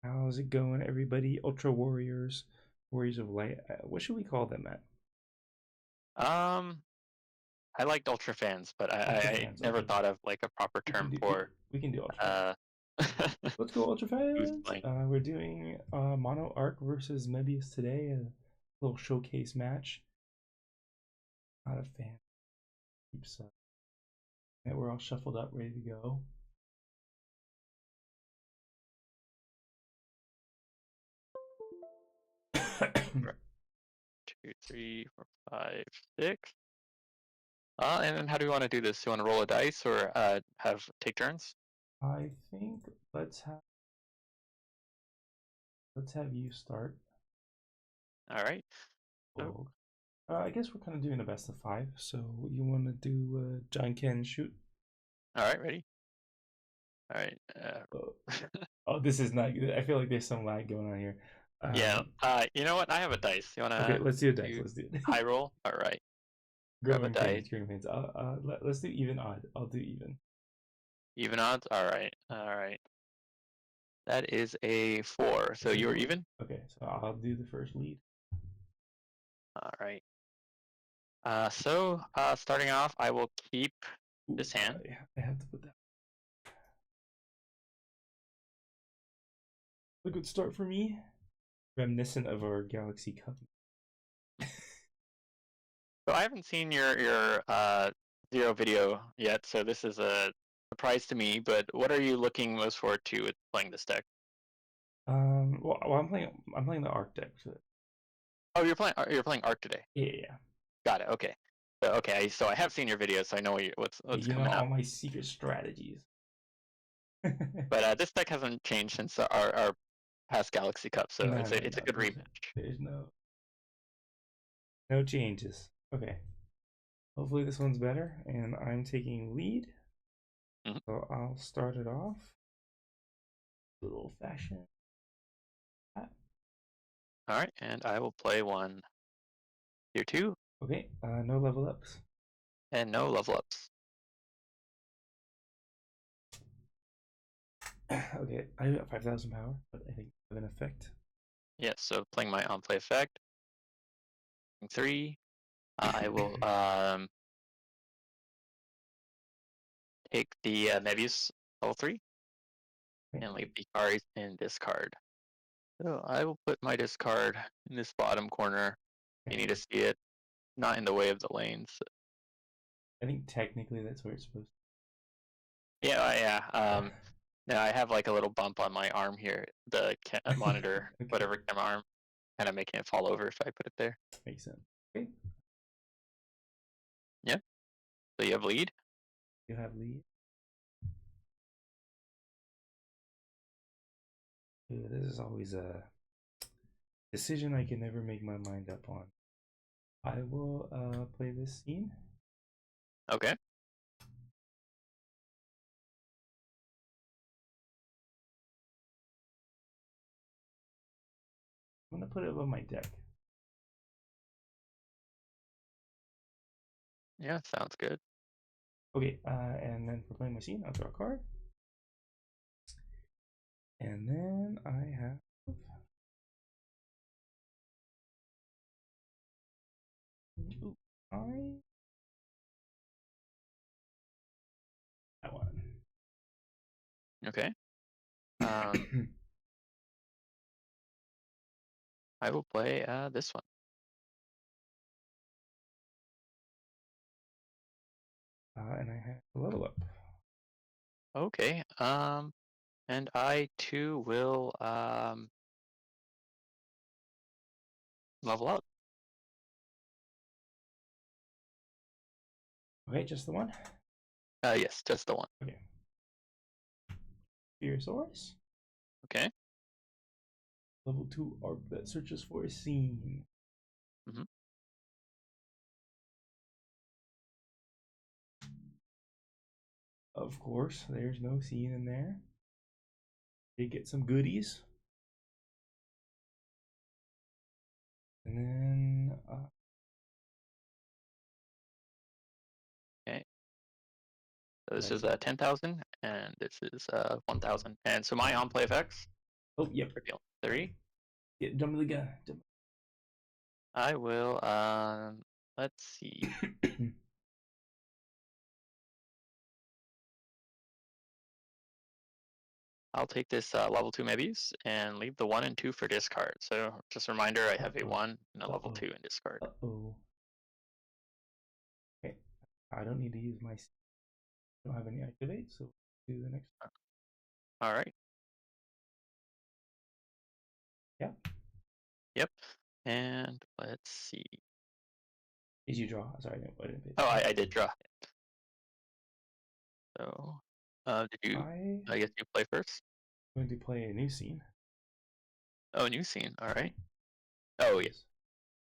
How's it going, everybody? Ultra Warriors, Warriors of Light. What should we call them at? Um, I liked Ultra fans, but I, Ultra I I fans. never Okay, thought of like a proper we can term do for we can do Ultra fans. uh Let's go Ultra who's fans. playing. We're doing Mono Arc versus Mebius today. A little showcase match. Not a fan. Keeps and we're all shuffled up, ready to go. Right. 2, 3, 4, 5, 6. And then how do we want to do this? Do you want to roll a dice or have take turns? I think let's have you start. All right. Oh, Oh, I guess we're kind of doing the best of five. So you want to do John Ken shoot? all right, ready? All right. Oh, oh, this is not good. I feel like there's some lag going on here. Yeah. Um, You know what? I have a dice. You okay, wanna let's do a dice. do Let's do it. high roll? All right. Grab a Growing dice. pains, growing pains. Let's do even odd. I'll do even. Even odds. All right. All right. That is a 4. So It's a you're four. even. Okay, so I'll do the first lead. All right. Starting off, I will keep Ooh, this hand. I have to put that. A good start for me. Reminiscent of our Galaxy Cup. So I haven't seen your zero video yet, so this is a surprise to me. But what are you looking most forward to with playing this deck? Well, I'm playing the Arc deck. So Oh, you're playing Arc today. yeah, yeah, yeah. Got it. Okay. So I have seen your video, so I know what's You know coming all up. my secret strategies. But this deck hasn't changed since our past Galaxy Cup, so No, no, it's a no. good There's rematch. there's no changes. Okay. Hopefully this one's better, and I'm taking lead. Mhm. So I'll start it off. Little fashion. All right, and I will play one tier 2 Okay, no level ups. and no level ups. Okay, I got 5,000 power, but I think I have an effect. Yes, so playing my on play effect. 3. I will take the Mebius level 3 Okay, and leave the Hikari in discard. So I will put my discard in this bottom corner. You okay. need to see it, not in the way of the lanes. I think technically that's where it's supposed Yeah, yeah. to. Now I have like a little bump on my arm here, the monitor, Okay, whatever camera arm, kind of making it fall over if I put it there. makes sense. Okay, Yeah. So you have lead. you have lead. Ooh, this is always a decision I can never make my mind up on. I will play this scene. Okay. I'm gonna put it above my deck. Yeah, sounds good. Okay, and then for playing my scene, I'll draw a card. And then I have ooh, I that one. Okay. Um, I will play this one. And I have a level up. Okay. And I too will level up. Okay, just the one. Yes, just the one. Okay. Spherosaurus. Okay. Level 2 arc that searches for a scene. Mm-hmm. Of course, there's no scene in there. They get some goodies. And then Okay. So this that's is it. 10,000, and this is 1,000. And so my on play effects. Oh, yep. Reveal Sorry. 3. Yeah, jump to the gun. Jump. I will, let's see. I'll take this level 2 Mebius and leave the 1 and 2 for discard. So just a reminder, I have a Uh-oh. 1 and a level Uh-oh. 2 in discard. Uh-oh. Okay. I don't need to use my... I don't have any activate, so do the next. All right. Yeah. Yep. And let's see. Did you draw? Sorry, I didn't pay Oh, attention. I did draw. So, did you? I'm I guess you play first. going to play a new scene. Oh, new scene. All right. Oh yeah. Is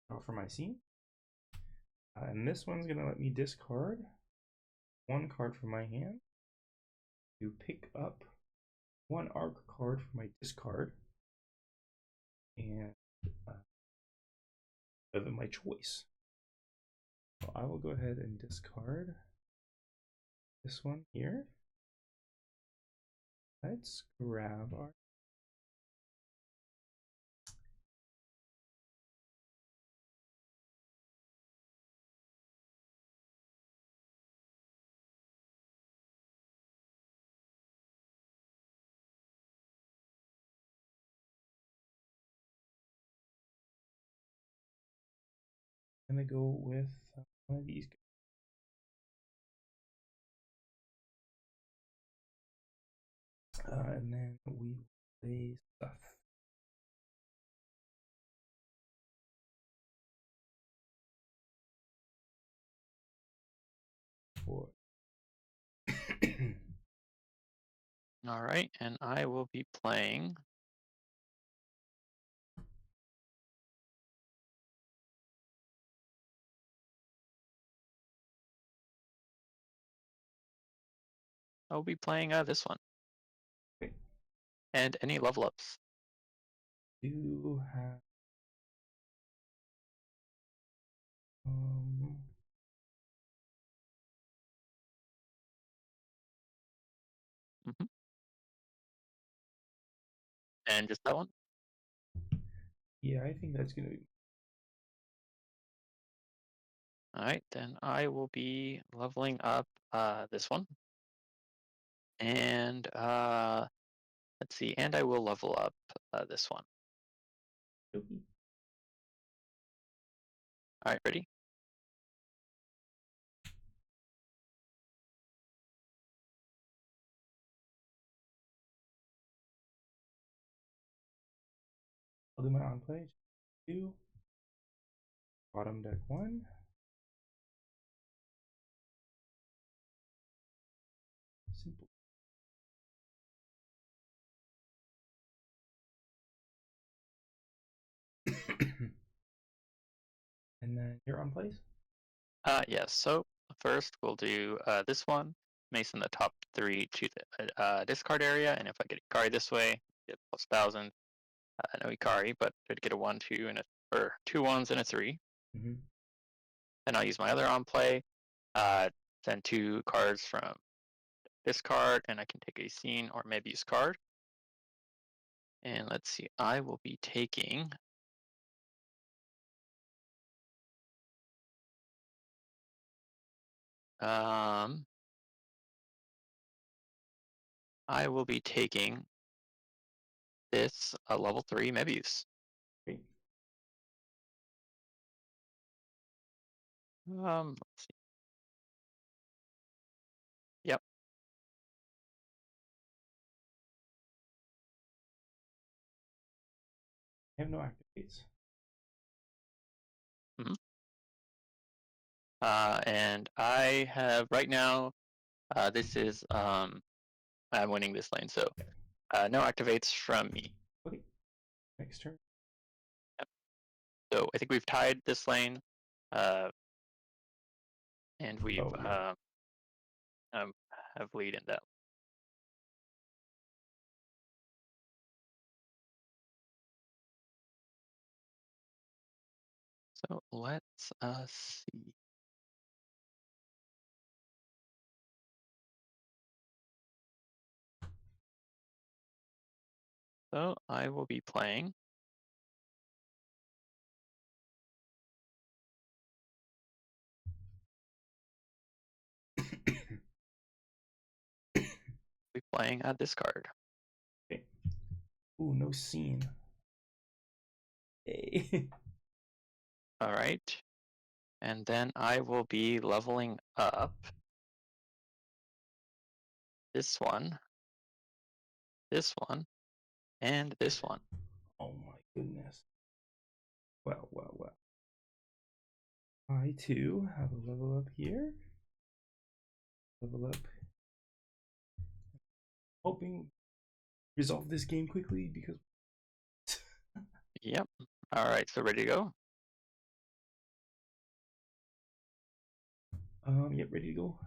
draw for my scene. And this one's going to let me discard one card from my hand to pick up one arc card from my discard and of my choice. So I will go ahead and discard this one here. Let's grab our gonna go with one of these. And then we play stuff. For All right. And I will be playing. I'll be playing this one. okay. And any level ups. Do have um Hmm. And just that one. yeah, I think that's gonna be All right. Then I will be leveling up this one. And let's see. And I will level up this one. okay. All right. Ready? I'll do my on play. Two, bottom deck one. Simple. And then you're on place. Yes. So first we'll do this one. Mason the top 3 to the discard area, and if I get Hikari this way, get plus 1,000. No Hikari, but I'd get a 1, 2, and a or 2 1s and a 3. Mm-hmm. Then I'll use my other on play. Uh, send 2 cards from discard, and I can take a scene or Mebius card. And let's see, I will be taking. Um, I will be taking this level 3 Mebius. Great. Let's see. Yep. I have no activates. Hmm. And I have right now. This is I'm winning this lane, so no activates from me. Okay. Next turn. Yep. So I think we've tied this lane, uh, and we've Oh yeah. um, have lead in that. So let's see. So I will be playing a discard. Okay. Ooh, no scene. Hey. All right. And then I will be leveling up this one, and this one. Oh my goodness. Well, well, well. I too have a level up here. Level up. Hoping resolve this game quickly because Yep. All right. So ready to go? yep, ready to go.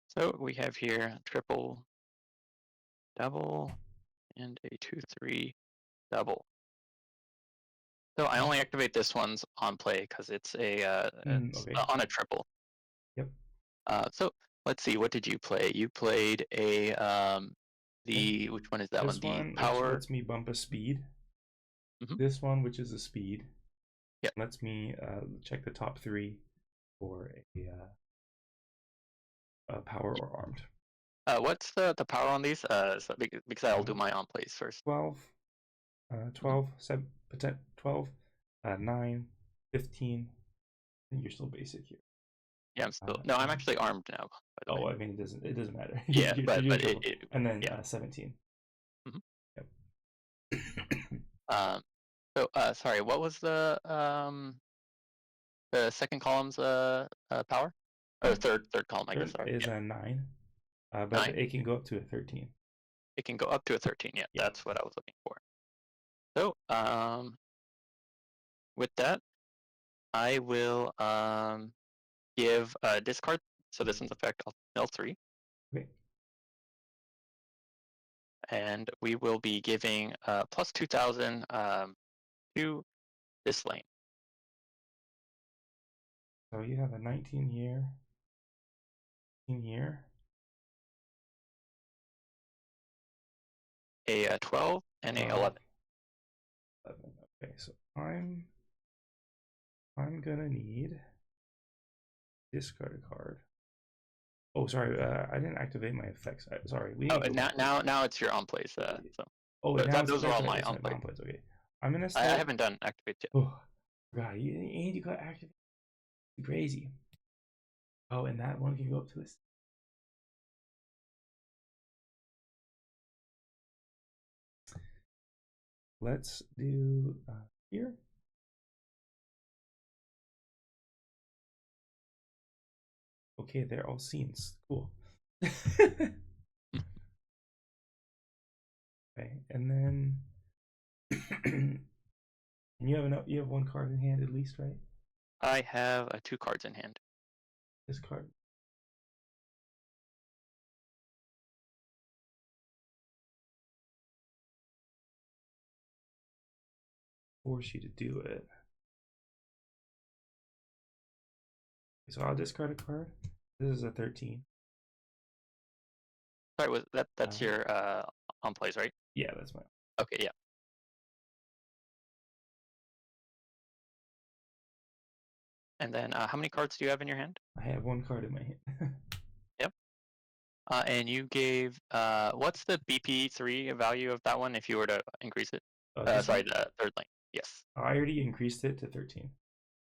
So we have here triple, double, and a 2/3 double. So I only activate this one's on play because it's it's Okay. on a triple. Yep. So let's see. What did you play? You played a which one is that one? This The one, which power. lets me bump a speed. Mhm. This one, which is a speed, Yep. lets me check the top three for a power or armed. What's the power on these? So because I'll do my on plays first. 12, Mhm. 12, 7, 12, 9, 15. I think you're still basic here. Yeah, I'm still no. I'm actually armed now, by the way. Oh, I mean, it doesn't matter. Yeah, you're but doing it, triple. it And then yeah. 17. Mhm. Yep. Um. So sorry. What was the second column's power? Or third column, I guess. Third Sorry. is Yeah. a 9, but 9. it can go up to a 13. It can go up to a 13. Yeah, Yeah. that's what I was looking for. So with that, I will give a discard. So this one's effect. I'll mill 3, Okay. and we will be giving plus 2,000 to this lane. So you have a 19 year, 18 year, A 12 and a 12, 11. 11. Okay, so I'm gonna need discard a card. Oh, sorry, I didn't activate my effects. Sorry, we Oh, need to and go now back. now it's your on plays. So Oh, now those are all my it's on my plays. non-plays. Okay, I'm gonna I start. haven't done activate yet. Oh, God, you got activate. Crazy. Oh, and that one can go up to this. Let's do here. Okay, they're all scenes. Cool. Okay, and then and you have one card in hand at least, right? I have 2 cards in hand. This card. Force you to do it. So I'll discard a card. This is a 13. Sorry, was that's Uh, your on plays, right? yeah, that's my. Okay, yeah. And then how many cards do you have in your hand? I have one card in my hand. Yep. And you gave what's the BP3 value of that one if you were to increase it? This Sorry, one. the third lane. Yes. I already increased it to 13.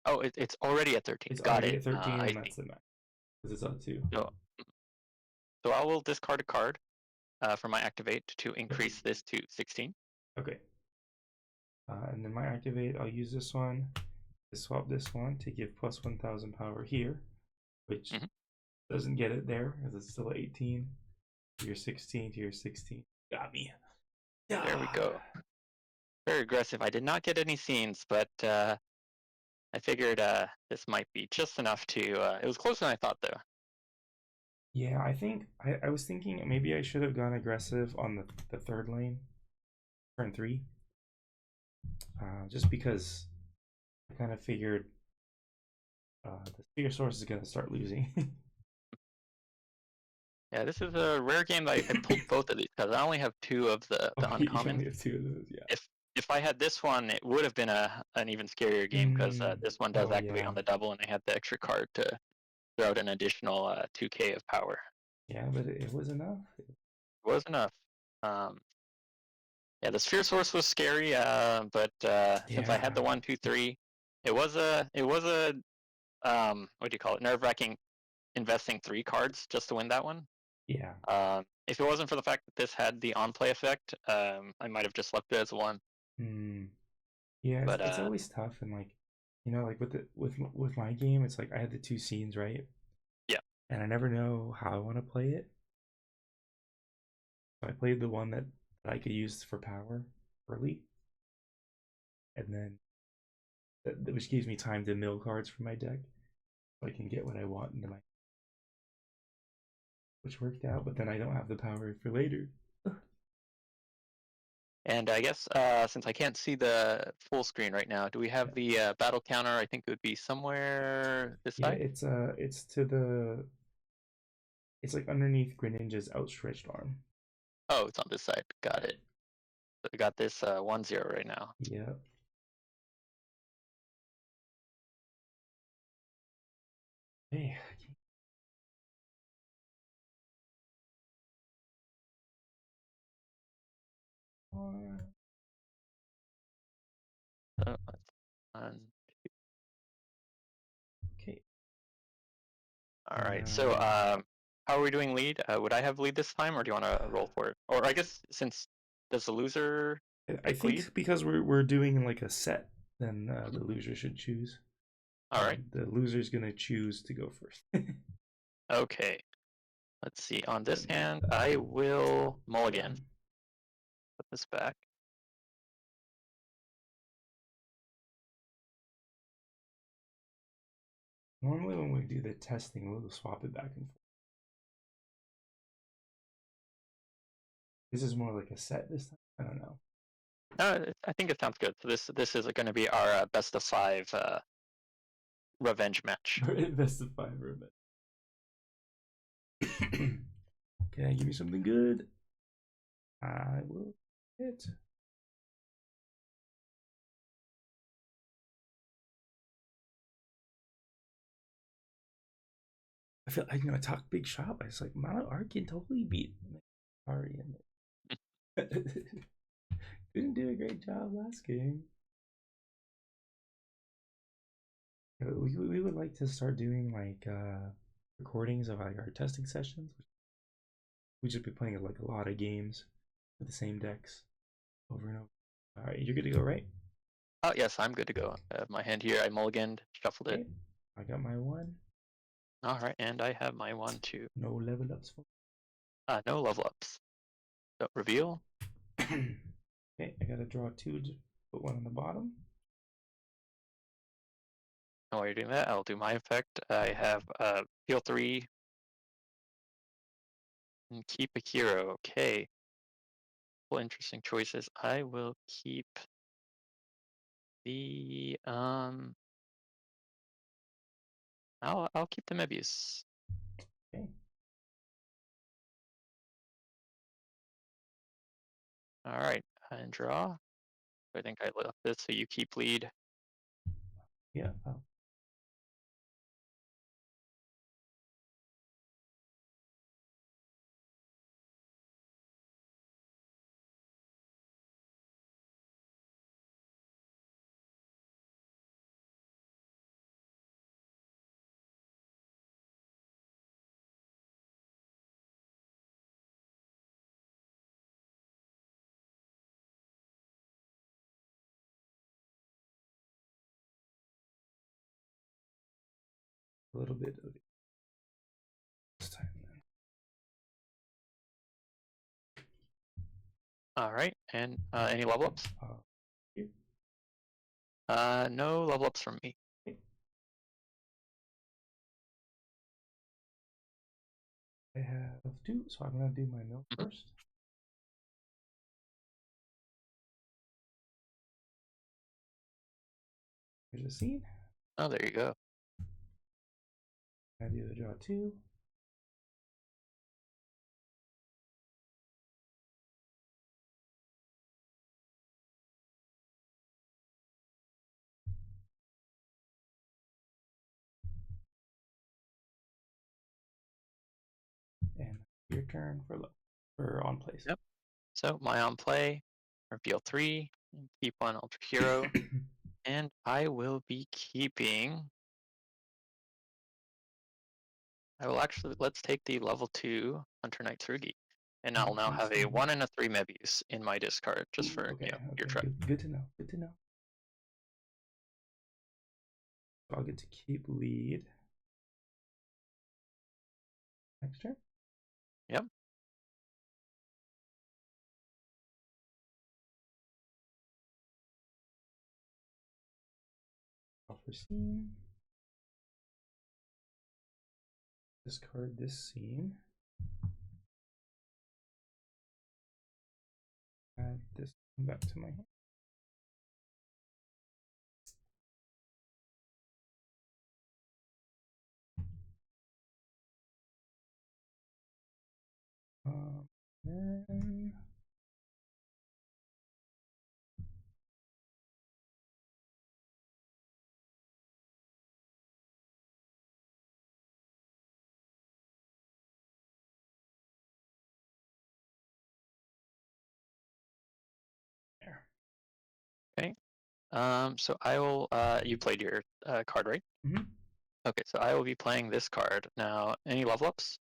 Oh, it's already at 13. It's Got already it. at 13, I and see. that's the max because it's up to. So, so I will discard a card for my activate to Yep. increase this to 16. Okay. And then my activate, I'll use this one to swap this one to give plus 1,000 power here, which Mhm. doesn't get it there because it's still 18. To your 16 to your 16. Got me. There we Ah. go. Very aggressive. I did not get any scenes, but I figured this might be just enough to. It was closer than I thought, though. Yeah, I think I was thinking maybe I should have gone aggressive on the third lane, turn 3, just because I kind of figured the spear source is going to start losing. Yeah, this is a rare game that I pulled both of these because I only have two of the Oh, you uncommons. only have two of those, yeah. If I had this one, it would have been an even scarier game because this one does Oh activate yeah, on the double, and I had the extra card to throw out an additional 2k of power. yeah, but it was enough. It was enough. Um, yeah, the Sphere Source was scary, but since I had Yeah, the 1, 2, 3, it was a what do you call it? Nerve-wracking investing 3 cards just to win that one. yeah. If it wasn't for the fact that this had the on-play effect, I might have just left it as one. Hmm. Yeah, But it's always tough, and like, like with my game, it's like I had the two scenes, right? yeah, And I never know how I want to play it. So I played the one that I could use for power early, and then which gives me time to mill cards for my deck, so I can get what I want into my, which worked out. But then I don't have the power for later. and I guess since I can't see the full screen right now, do we have the battle counter? I think it would be somewhere this Yeah, side. it's to the, it's like underneath Greninja's outstretched arm. Oh, it's on this side. Got Yep. it. So we got this 1-0 right now. Yep. Hey. So that's one. Okay. All right. So Um, how are we doing lead? Would I have lead this time, or do you want to roll for it? Or I guess since does the loser I pick lead? think because we're doing like a set, then Mhm. the loser should choose. All right. The loser's gonna choose to go first. Okay. Let's see. On this Then hand, I will yeah. mulligan. Put this back. Normally when we do the testing, we'll swap it back and forth. This is more like a set this time. I don't know. I think it sounds good. So this is going to be our best of 5 revenge match. Best of five for a bit. Okay, give me something good. I will hit. I feel like I talk big shop. I was like, Mono Art can totally beat Hikari in it. Didn't do a great job last game. We would like to start doing like recordings of like our testing sessions. We just be playing like a lot of games with the same decks over and over. All right, you're good to go, right? Oh yes, I'm good to go. I have my hand here. I mulliganed, shuffled it. Okay, I got my one. All right, and I have my 1, 2. No level ups for. No level ups. So reveal. Okay, I gotta draw two. Put one on the bottom. And while you're doing that, I'll do my effect. I have heal 3 and keep a hero. Okay. Well, interesting choices. I will keep the I'll keep the Mebius. Okay, All right, and draw. I think I left this, so you keep lead. yeah. Oh. A little bit of it this time then. All right, and any level ups? Here. No level ups from me. Okay. I have two, so I'm gonna do my mill Mhm. first. Here's a scene. Oh, there you go. I do the draw two. Your turn for on place. Yep. So my on play, reveal 3, keep 1 Ultra Hero, and I will be keeping. I will actually let's take the level 2 Hunter Knight's Rudy, and I'll now Nice. have a 1 and a 3 Mebius in my discard just Ooh, for okay, your okay, try. good to know. Good to know. So I'll get to keep lead next turn. Yep. Offer scene. Discard this scene. Add this one back to my hand. Then there. Okay. So I will. You played your card, right? Mm-hmm. Okay. So I will be playing this card now. Any level ups?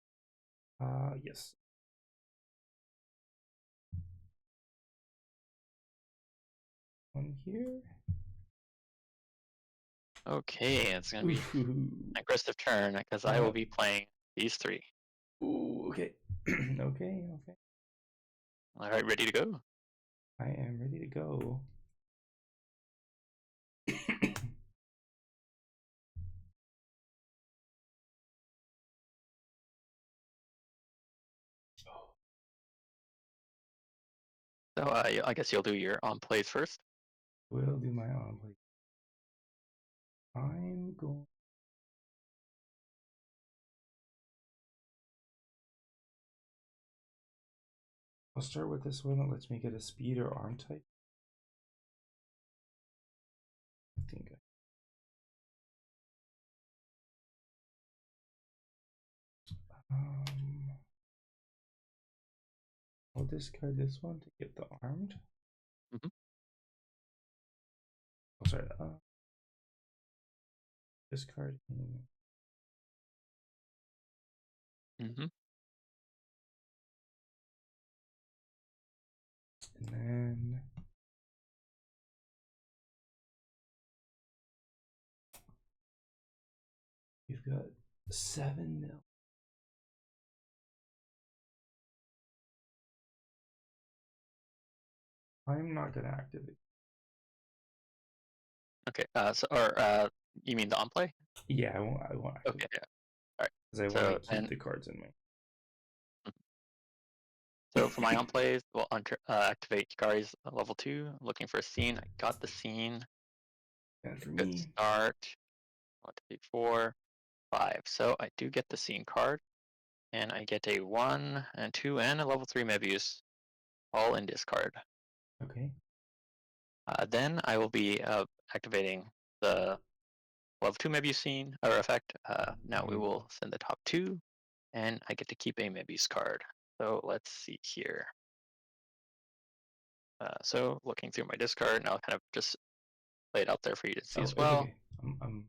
Yes. One here. Okay, it's gonna be Ooh. an aggressive turn because I will Yep. be playing these 3. Ooh, okay. Okay, okay. All right, ready to go. I am ready to go. So I guess you'll do your on plays first. We'll do my own. I'm going. I'll start with this one that lets me get a speed or arm type. I think. Um, I'll discard this one to get the armed. Mm-hmm. Oh, sorry. Discarding. Mm-hmm. And then we've got 7 mil. I'm not gonna activate. Okay. You mean the on play? Yeah, I won't Okay. activate Yeah. All right. because I want to So keep then, the cards in my. so for my on plays, we'll activate Hikari's level 2. Looking for a scene. I got the scene. And for Good me, start. 1, 2, 3, 4, 5. So I do get the scene card, and I get a 1 and 2 and a level 3 Mebius, all in discard. okay. Then I will be activating the level 2 Mebius scene or effect. Now we Mm-hmm. will send the top 2, and I get to keep a Mebius card. So let's see here. So looking through my discard, and I'll kind of just lay it out there for you to see Oh, as it's well. okay. I'm.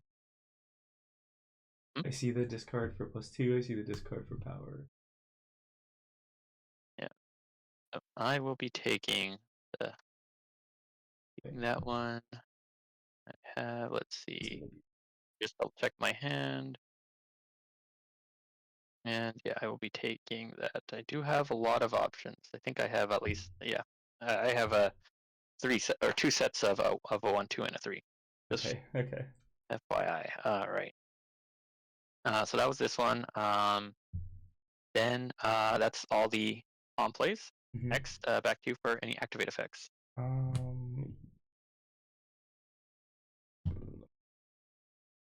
Hmm? I see the discard for +2. I see the discard for power. Yeah. So I will be taking Okay. that one. I have, let's So see, just double check my hand. And yeah, I will be taking that. I do have a lot of options. I think I have at least, yeah, I have a 2 sets of a 1, 2, and a 3. Just okay, okay. FYI. Right. So that was this one. Then that's all the on plays. Mm-hmm. Next, back to you for any activate effects. Um,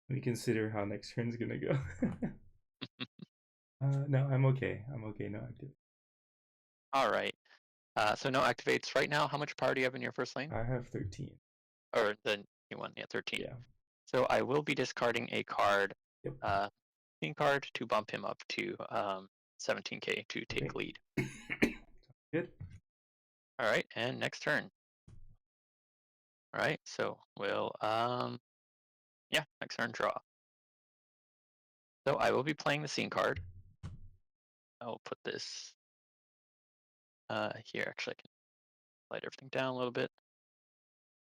Let me consider how next turn's gonna go. No, I'm okay. I'm okay. No active. All right. So no activates right now. How much power do you have in your first lane? I have 13. Or the new one? Yeah, 13. Yeah. So I will be discarding a card, Yep. scene card, to bump him up to 17k to Okay. take lead. Good. All right, and next turn. All right, so we'll yeah, next turn draw. So I will be playing the scene card. I will put this here. Actually, I can light everything down a little bit.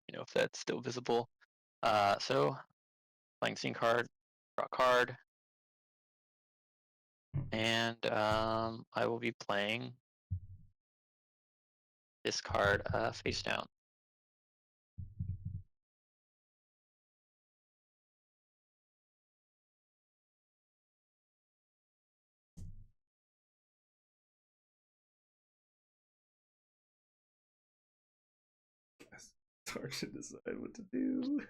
You know, if that's still visible. So playing scene card, draw a card, and I will be playing this card face down. Guess it's hard to decide what to do.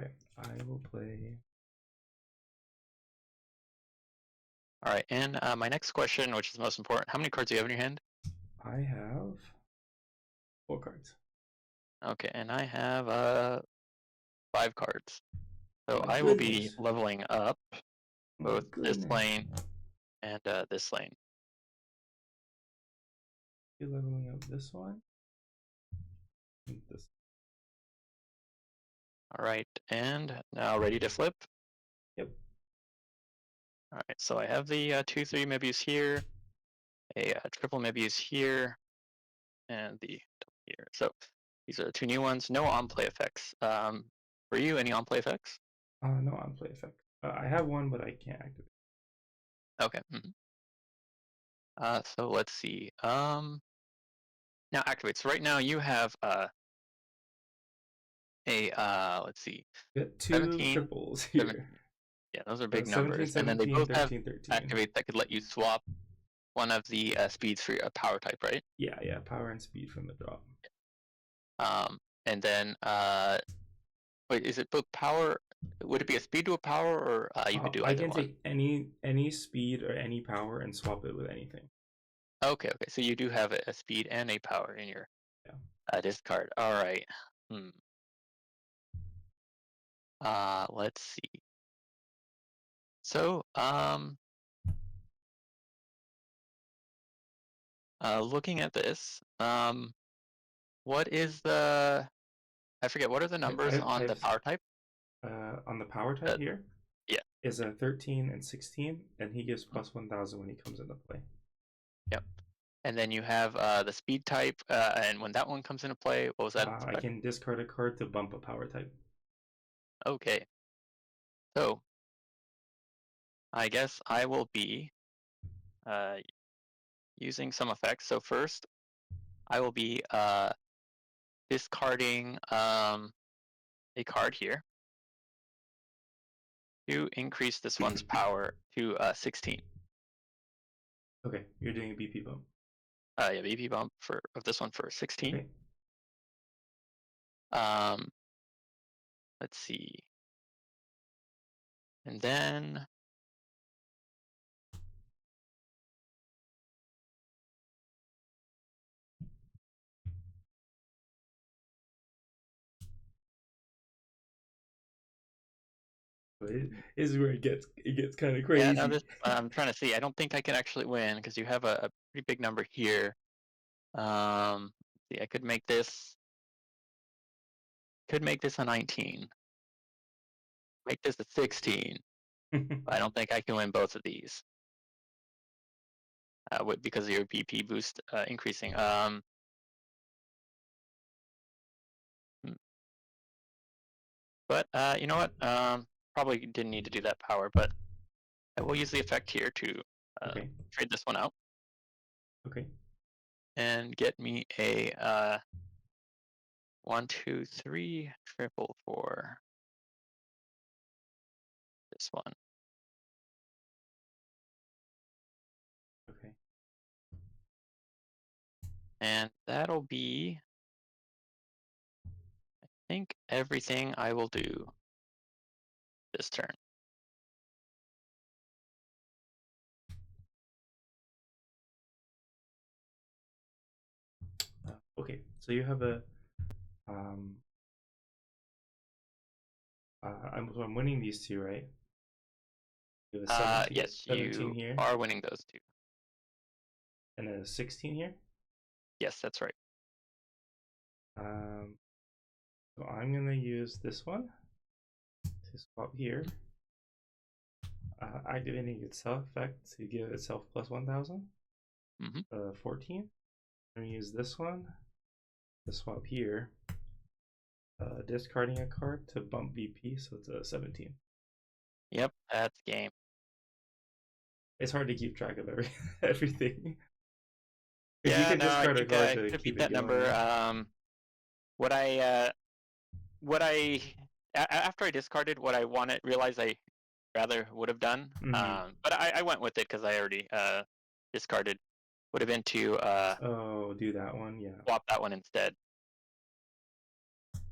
Okay, I will play. All right, and my next question, which is the most important, how many cards do you have in your hand? I have 4 cards. Okay, and I have 5 cards. Oh So my I will be goodness. leveling up Oh my both this goodness. lane and this lane. You're leveling up this one. And this. All right, and now ready to flip. Yep. All right, so I have the 2/3 Mebius here, a triple Mebius here, and the double here. So these are the 2 new ones. No on-play effects. For you, any on-play effects? No on play effect. I have one, but I can't activate. Okay. So let's see. Now activate. So right now you have a let's see, Got two 17, triples 7. here. Yeah, those are big 17, numbers, and then they 17, both have 13, 13. activate that could let you swap one of the speeds for a power type, right? Yeah, yeah. Power and speed from the drop. And then wait, is it both power? Would it be a speed to a power, or you could do I either can one? take any speed or any power and swap it with anything. Okay, okay. So you do have a speed and a power in your Yeah. discard. All right. Hmm. Let's see. So, looking at this, what is the? I forget. What are the numbers on the I've power type? on the power type Uh, here yeah. is a 13 and 16, and he gives plus 1,000 when he comes into play. Yep. And then you have the speed type, and when that one comes into play, what was that I effect? can discard a card to bump a power type. Okay. So I guess I will be uh, using some effects. So first, I will be discarding a card here to increase this one's power to 16. Okay, you're doing a BP bump. Yeah, BP bump for of this one for 16. Okay. Um, let's see, and then But it is where it gets kind of yeah, no, crazy. this I'm trying to see. I don't think I can actually win because you have a pretty big number here. See, I could make this a 19, make this a 16. But I don't think I can win both of these because of your BP boost increasing. Hmm, but you know what? Probably didn't need to do that power, but I will use the effect here to Okay. trade this one out Okay. and get me a 1, 2, 3 triple for this one. Okay. And that'll be, I think, everything I will do this turn. Okay, so you have a um I'm winning these two, right? You have a Yes, 17 you here are winning those two. and a 16 here. Yes, that's right. Um, so I'm gonna use this one to swap here, activating its self effect to give itself plus 1000, Mm-hmm. 14. I'm gonna use this one to swap here, discarding a card to bump VP, so it's a 17. Yep, that's game. It's hard to keep track of everything because you Yeah, can no, I discard a think card I to could beat keep it that number. going. What I what I after I discarded what I wanted, realized I rather would have done. Mm-hmm. But I went with it because I already discarded. Would have been to Oh, do that one, yeah. swap that one instead.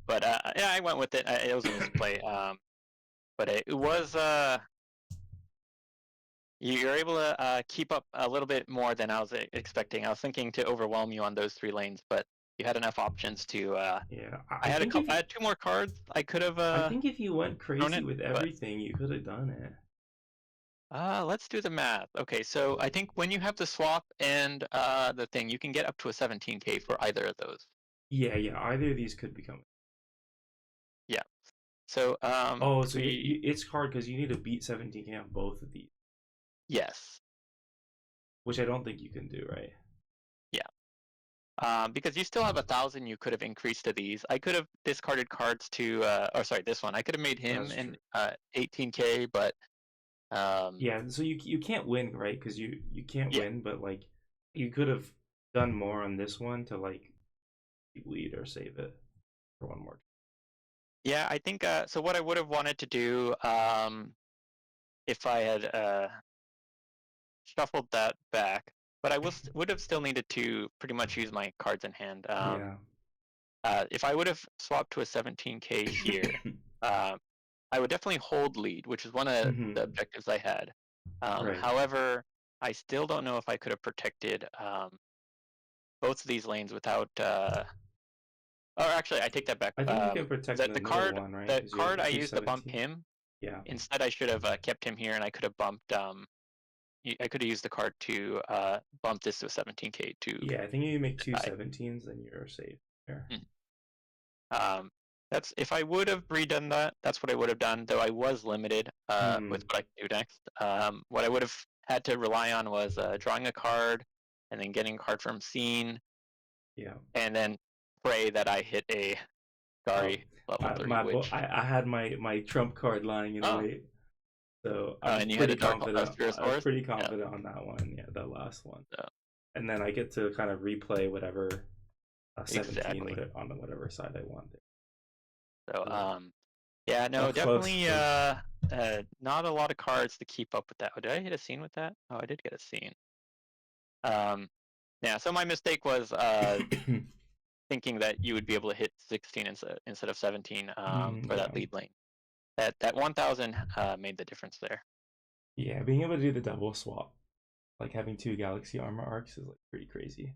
But yeah, I went with it. It was a misplay. But it was you're able to keep up a little bit more than I was expecting. I was thinking to overwhelm you on those 3 lanes, but you had enough options to. Yeah, I had a couple. I had 2 more cards. I could have I think if you went thrown crazy it, with but everything, you could have done it. let's do the math. Okay, so I think when you have the swap and the thing, you can get up to a 17K for either of those. Yeah, yeah. Either of these could become. Yeah. So Oh, if so we it's hard because you need to beat 17K on both of these, yes, which I don't think you can do, right? yeah. Because you still have 1,000, you could have increased to these. I could have discarded cards to, or sorry, this one. I could have made him That's an true. 18K, but Yeah, so you can't win, right? Because you can't yeah, win, but like you could have done more on this one to like lead or save it for one more. yeah. I think so. What I would have wanted to do, if I had shuffled that back, but I would have still needed to pretty much use my cards in hand. Yeah. If I would have swapped to a 17K here, uh, I would definitely hold lead, which is one of the Mm-hmm. objectives I had. Right. However, I still don't know if I could have protected both of these lanes without. Or actually, I take that back. I think you can protect The the the middle card one, right? the Because you have card the I used to bump 217. him. Yeah. Instead, I should have kept him here, and I could have bumped. I could have used the card to bump this to a 17K to Yeah, I think if you make two decide. 17s, then you're safe there. Mm. Um, that's if I would have redone that. That's what I would have done. Though I was limited with Hmm. what I could do next. What I would have had to rely on was drawing a card, and then getting a card from scene, Yeah. and then pray that I hit a Oh, Gary level 3, which I had my trump card lying in oh, wait, so I was and you had pretty a confident. I was Spherosaurus. pretty Yeah. confident on that one. Yeah, that last one, So, and then I get to kind of replay whatever 17 exactly. on whatever side I wanted. So So, yeah, no, close, definitely close. not a lot of cards to keep up with that. Oh, did I hit a scene with that? Oh, I did get a scene. Um, yeah, so my mistake was thinking that you would be able to hit 16 instead of 17 for Yeah, that lead lane. That 1,000 made the difference there. yeah. Being able to do the double swap, like having two Galaxy Armor arcs, is like pretty crazy.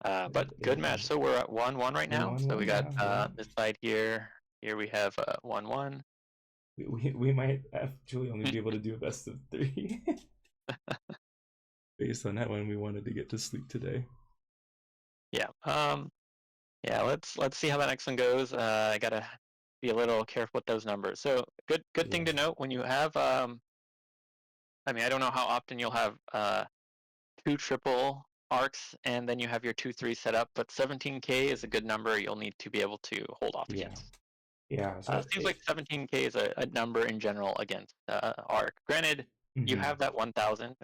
But good match. So we're at 1-1 right now. So we 1-1, got yeah, yeah. this side here. Here we have 1-1. We might actually only be able to do a best of three based on that when we wanted to get to sleep today. Yeah. Yeah. Let's see how that next one goes. I gotta be a little careful with those numbers. So good Yeah, thing to note when you have. I mean, I don't know how often you'll have 2 triple arcs and then you have your 2-3 set up, but 17K is a good number. You'll need to be able to hold off yeah, against. yeah. So Seems like 17K is a number in general against arc. Granted, you mhm. have that 1,000.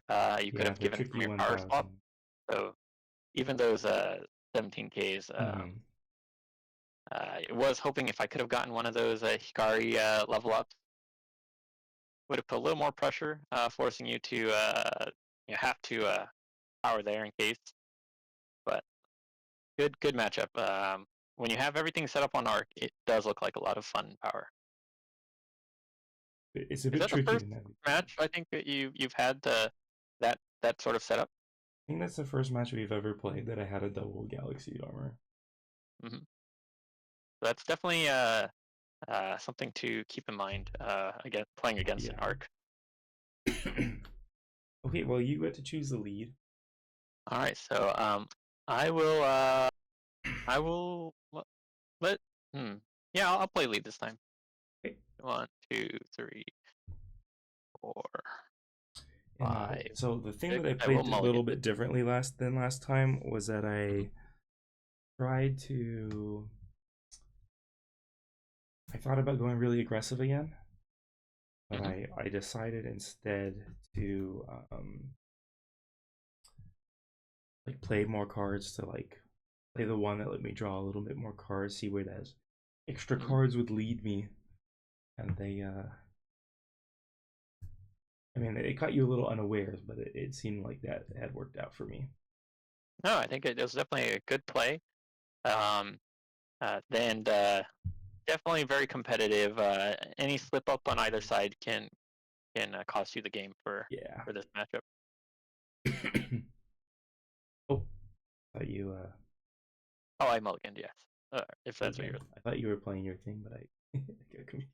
You could Yeah, have the given from tricky your power swap. 1000. So even those 17Ks, Hmm. I was hoping if I could have gotten one of those Hikari level ups, would have put a little more pressure, forcing you to have to power there in case. But good matchup. When you have everything set up on arc, it does look like a lot of fun power. It's a Is bit that the tricky first to navigate. match I think that you've had that sort of setup? think that's the first match we've ever played that I had a double galaxy armor. Hmm. That's definitely something to keep in mind. Again, playing against an Yeah. arc. Okay, well you get to choose the lead. All right, so I will I will let yeah, I'll play lead this time. Okay. 1, 2, 3, 4, And 5, so the thing 6. that I I will played a mulligan. little bit differently last time was that Mhm, I thought about going really aggressive again, but mhm, I decided instead to like play more cards to like play the one that let me draw a little bit more cards, see where those extra mhm. cards would lead me, and they I mean it caught you a little unawares, but it seemed like that had worked out for me. No, I think it was definitely a good play. Um, and definitely very competitive. Any slip up on either side can cost you the game Yeah. for this matchup. Oh, thought you Oh, I mulliganed, yes. If that's what again. you're. I thought you were playing your thing, but I got confused.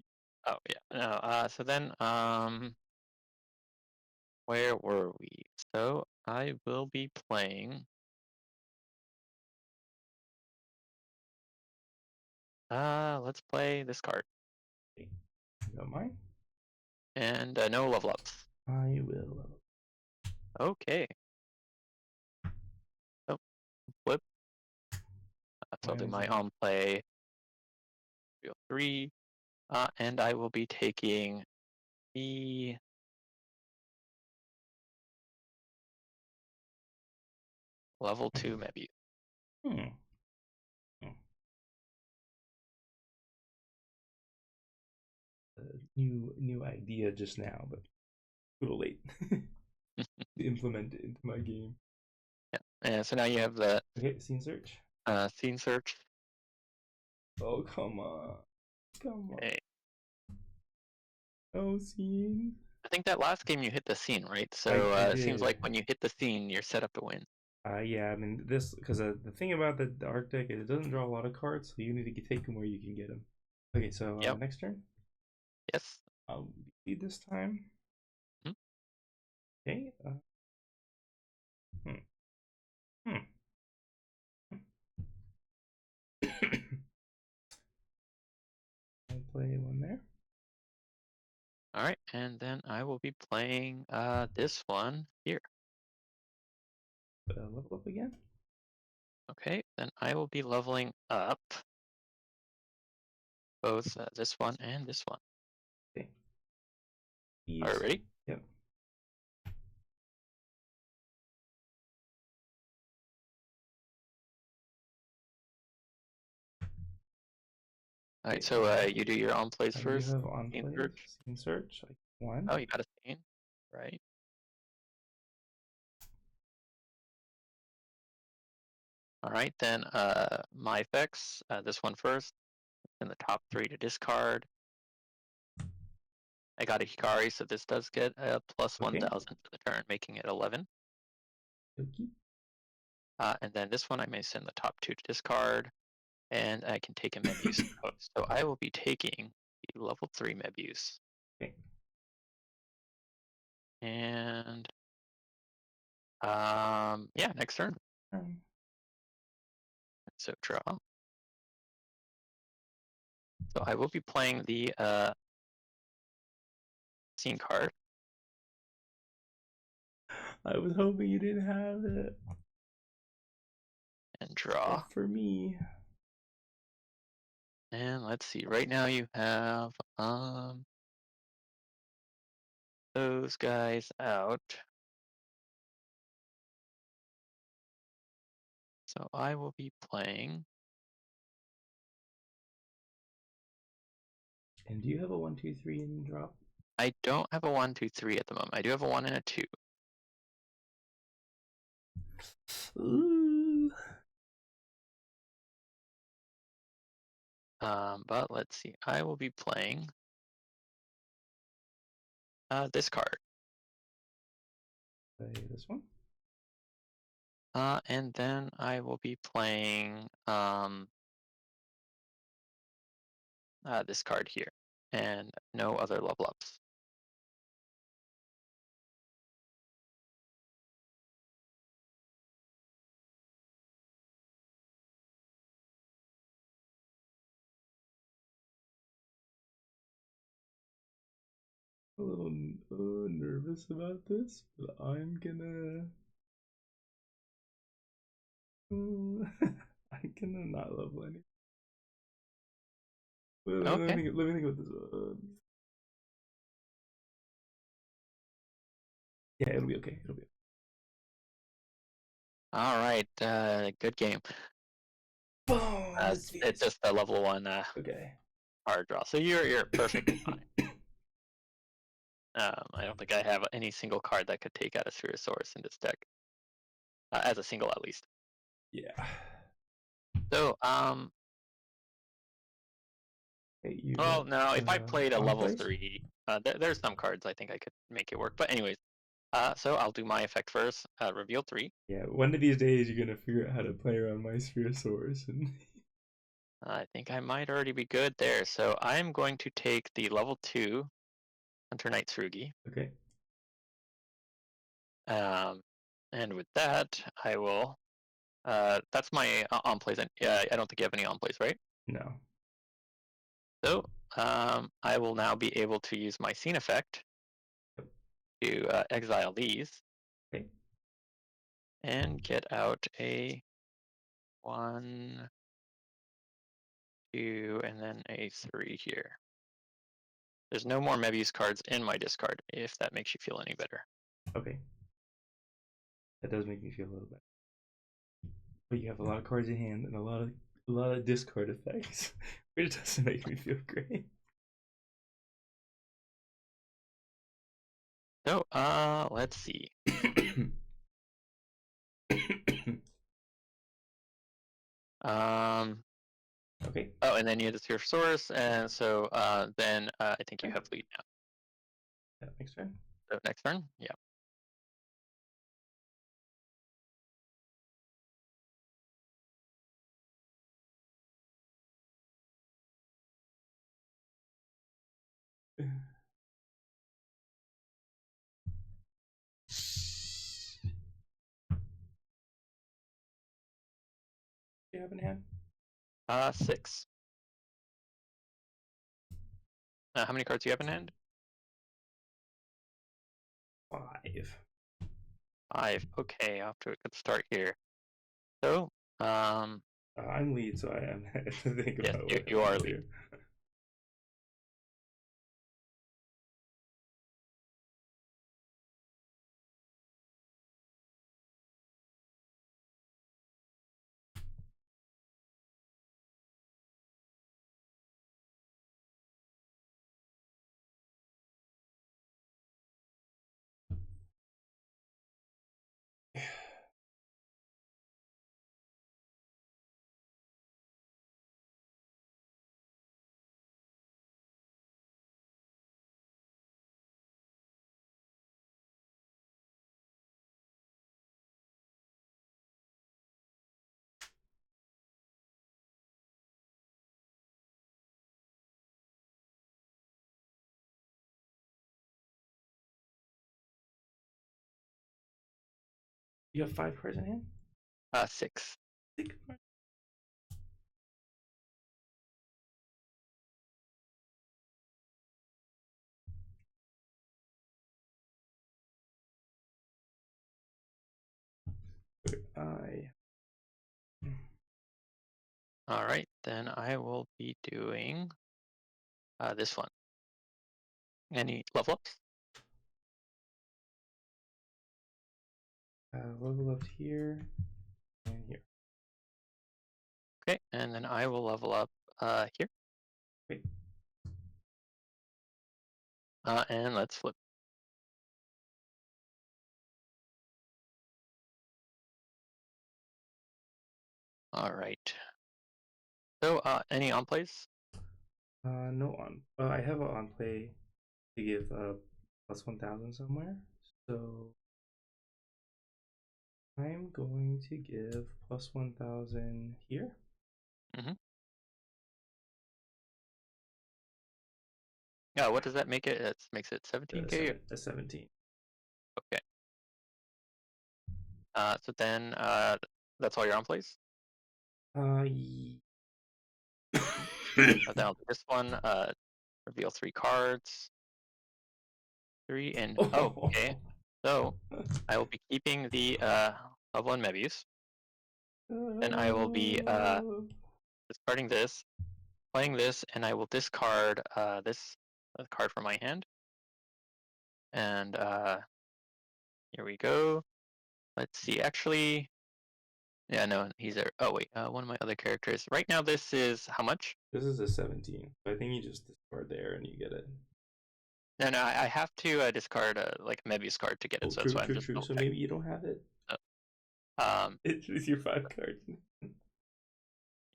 Oh yeah. No. So then where were we? So I will be playing. Let's play this card Okay. You got mine? and no level ups. I will. Okay. Oh, flip. So I'll Mine do is my on play. 3. And I will be taking the level 2 Mebius. hmm. New idea just now, but a little late to implement it into my game. Yeah. And so now you have the Okay, scene search. scene search. Oh come on, come on. Okay. No scene. I think that last game you hit the scene, right? I So I it seems did. like when you hit the scene, you're set up to win. Yeah, I mean this because the thing about the Arctic is it doesn't draw a lot of cards, so you need to take them where you can get them. Okay, so Yep. next turn. Yes. I'll lead this time. Mhm. Okay. Hmm. Hmm. I'll play one there. All right. And then I will be playing this one here. Level up again. Okay. Then I will be leveling up both this one and this one. Okay. All right. Ease. Ready? Yep. All right. Okay. So you do your on plays I do first. have on Scene plays. search. Scene search. Like one. Oh, you got a scene. Right. All right. Then my effects. This one first. In the top 3 to discard. I got a Hikari, so this does get a plus Okay. 1,000 for the turn, making it 11. Dokie. And then this one I may send the top 2 to discard, and I can take a Mebius out. So I will be taking the level 3 Mebius. Okay. And yeah, next turn. Um, So draw. So I will be playing the scene card I was hoping you didn't have it. and draw. But for me. And let's see. Right now you have those guys out. So I will be playing. And do you have a 1, 2, 3 in drop? I don't have a 1, 2, 3 at the moment. I do have a 1 and a 2. Ooh. But let's see. I will be playing this card. Play this one. And then I will be playing this card here, and no other level ups. A little nervous about this, but I'm gonna. I'm gonna not level any. Okay. Let me think about this one. Yeah, it'll be okay. It'll be All right. Good game. boom. This It's feels just a level one okay. card draw, so you're perfectly fine. I don't think I have any single card that could take out a Spherosaurus in this deck, as a single at least. Yeah. So, Hey, you well, no, if I played a on level place? 3, there's some cards I think I could make it work. But anyways, so I'll do my effect first. Reveal 3. Yeah. One of these days, you're gonna figure out how to play around my Spherosaurus and. I think I might already be good there. So I'm going to take the level 2 Hunter Knight Tsurugi. Okay. And with that, I will. That's my on plays. Yeah, I don't think you have any on plays, right? No. So I will now be able to use my scene effect to exile these Okay. and get out a 1, 2, and then a 3 here. There's no more Mebius cards in my discard, if that makes you feel any better. Okay. That does make me feel a little better. But you have a lot of cards in hand and a lot of discard effects, which doesn't make me feel great. So let's see. Um, Okay. oh, and then you have your source, and so then I think you Okay. have lead now. Yeah, next turn. So next turn, yeah. Do you have in hand? 6. How many cards do you have in hand? 5. 5. Okay, off to a good start here. So, I'm lead, so I have to think yes, about you, what I you want are to lead. do. You have 5 cards in hand? 6. 6 cards? I. All right, then I will be doing this one. Any level ups? Level up here and here. Okay, and then I will level up here. Wait. And let's flip. All right. So, any on plays? No on. I have a on play to give plus 1,000 somewhere. So I'm I'm going to give plus 1,000 here. Yeah, what does that make it? It makes it 17k. A 17. Okay. So then that's all your on plays. Ye- Then I'll do this one. Reveal 3 cards. 3 and oh, okay. So I will be keeping the level 1 Mebius. Then I will be discarding this, playing this, and I will discard this card from my hand. And here we go. Let's see. Actually, yeah, no, he's there. Oh wait, one of my other characters. Right now, this is how much? This is a 17. I think you just discard there and you get it. No, no, I have to discard like a Mebius card to get it. Oh, So that's true, why I'm true, just true. double So checking. maybe you don't have it. Um, It's your 5 cards.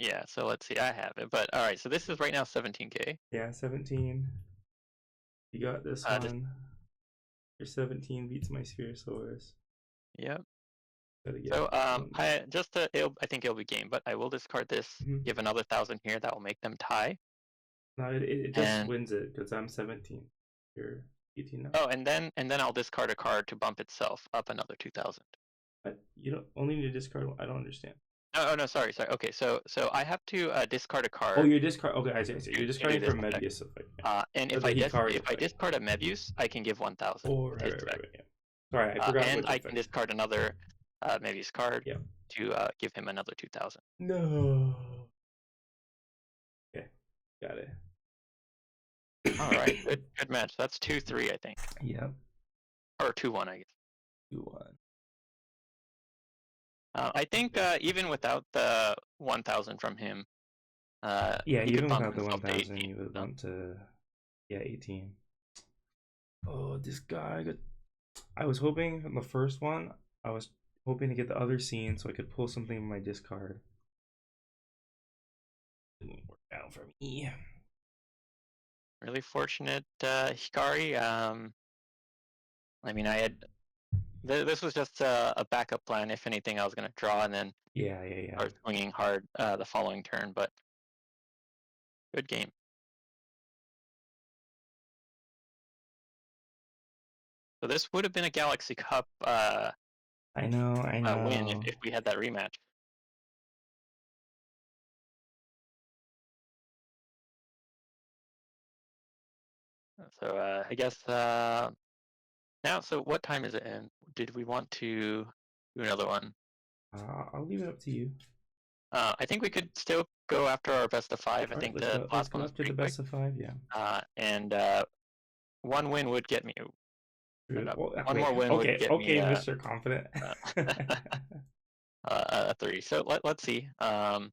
yeah. So let's see. I have it, but all right. So this is right now 17k. Yeah, 17. You got this This, one. Your 17 beats my Spherosaurus. yep. Gotta get So one more. I think it'll be game, but I will discard this. Give another 1,000 here. That will make them tie. No, it just And wins it because I'm 17. You're 18 now. oh, and then I'll discard a card to bump itself up another 2,000. You don't only need to discard one. I don't understand. Oh no, sorry. Okay, so I have to discard a card. Oh, you're discard. Okay, I see. You're To do discarding this from effect. Mebius effect. And Or if the Hikari if I effect. discard a Mebius, I can give 1,000 Oh, with right, his right, effect. right, yeah. Sorry, I forgot And which I effect. can discard another Mebius card Yeah. to give him another 2,000. No. Okay, got it. All right, good match. That's 2-3, I think. Yep. Or 2-1, I guess. 2-1. I think even without the 1,000 from him, Yeah, he could even bump without the himself to 1,000, 18. you would So. want to, yeah, 18. Oh, this guy. I was hoping on the first one, I was hoping to get the other scene so I could pull something from my discard. Didn't work out for me. Really fortunate, Hikari. I mean, I had this was just a backup plan. If anything, I was going to draw and then Yeah. start swinging hard the following turn. But good game. So this would have been a Galaxy Cup I know. win if we had that rematch. So I guess now. So what time is it? And did we want to do another one? I'll leave it up to you. I think we could still go after our best of 5. I All right, think the let's last go one was after pretty the quick. best of 5. Yeah. And one win would get me. Well, one more win would get me. Mr. Confident. A 3. So let's see. I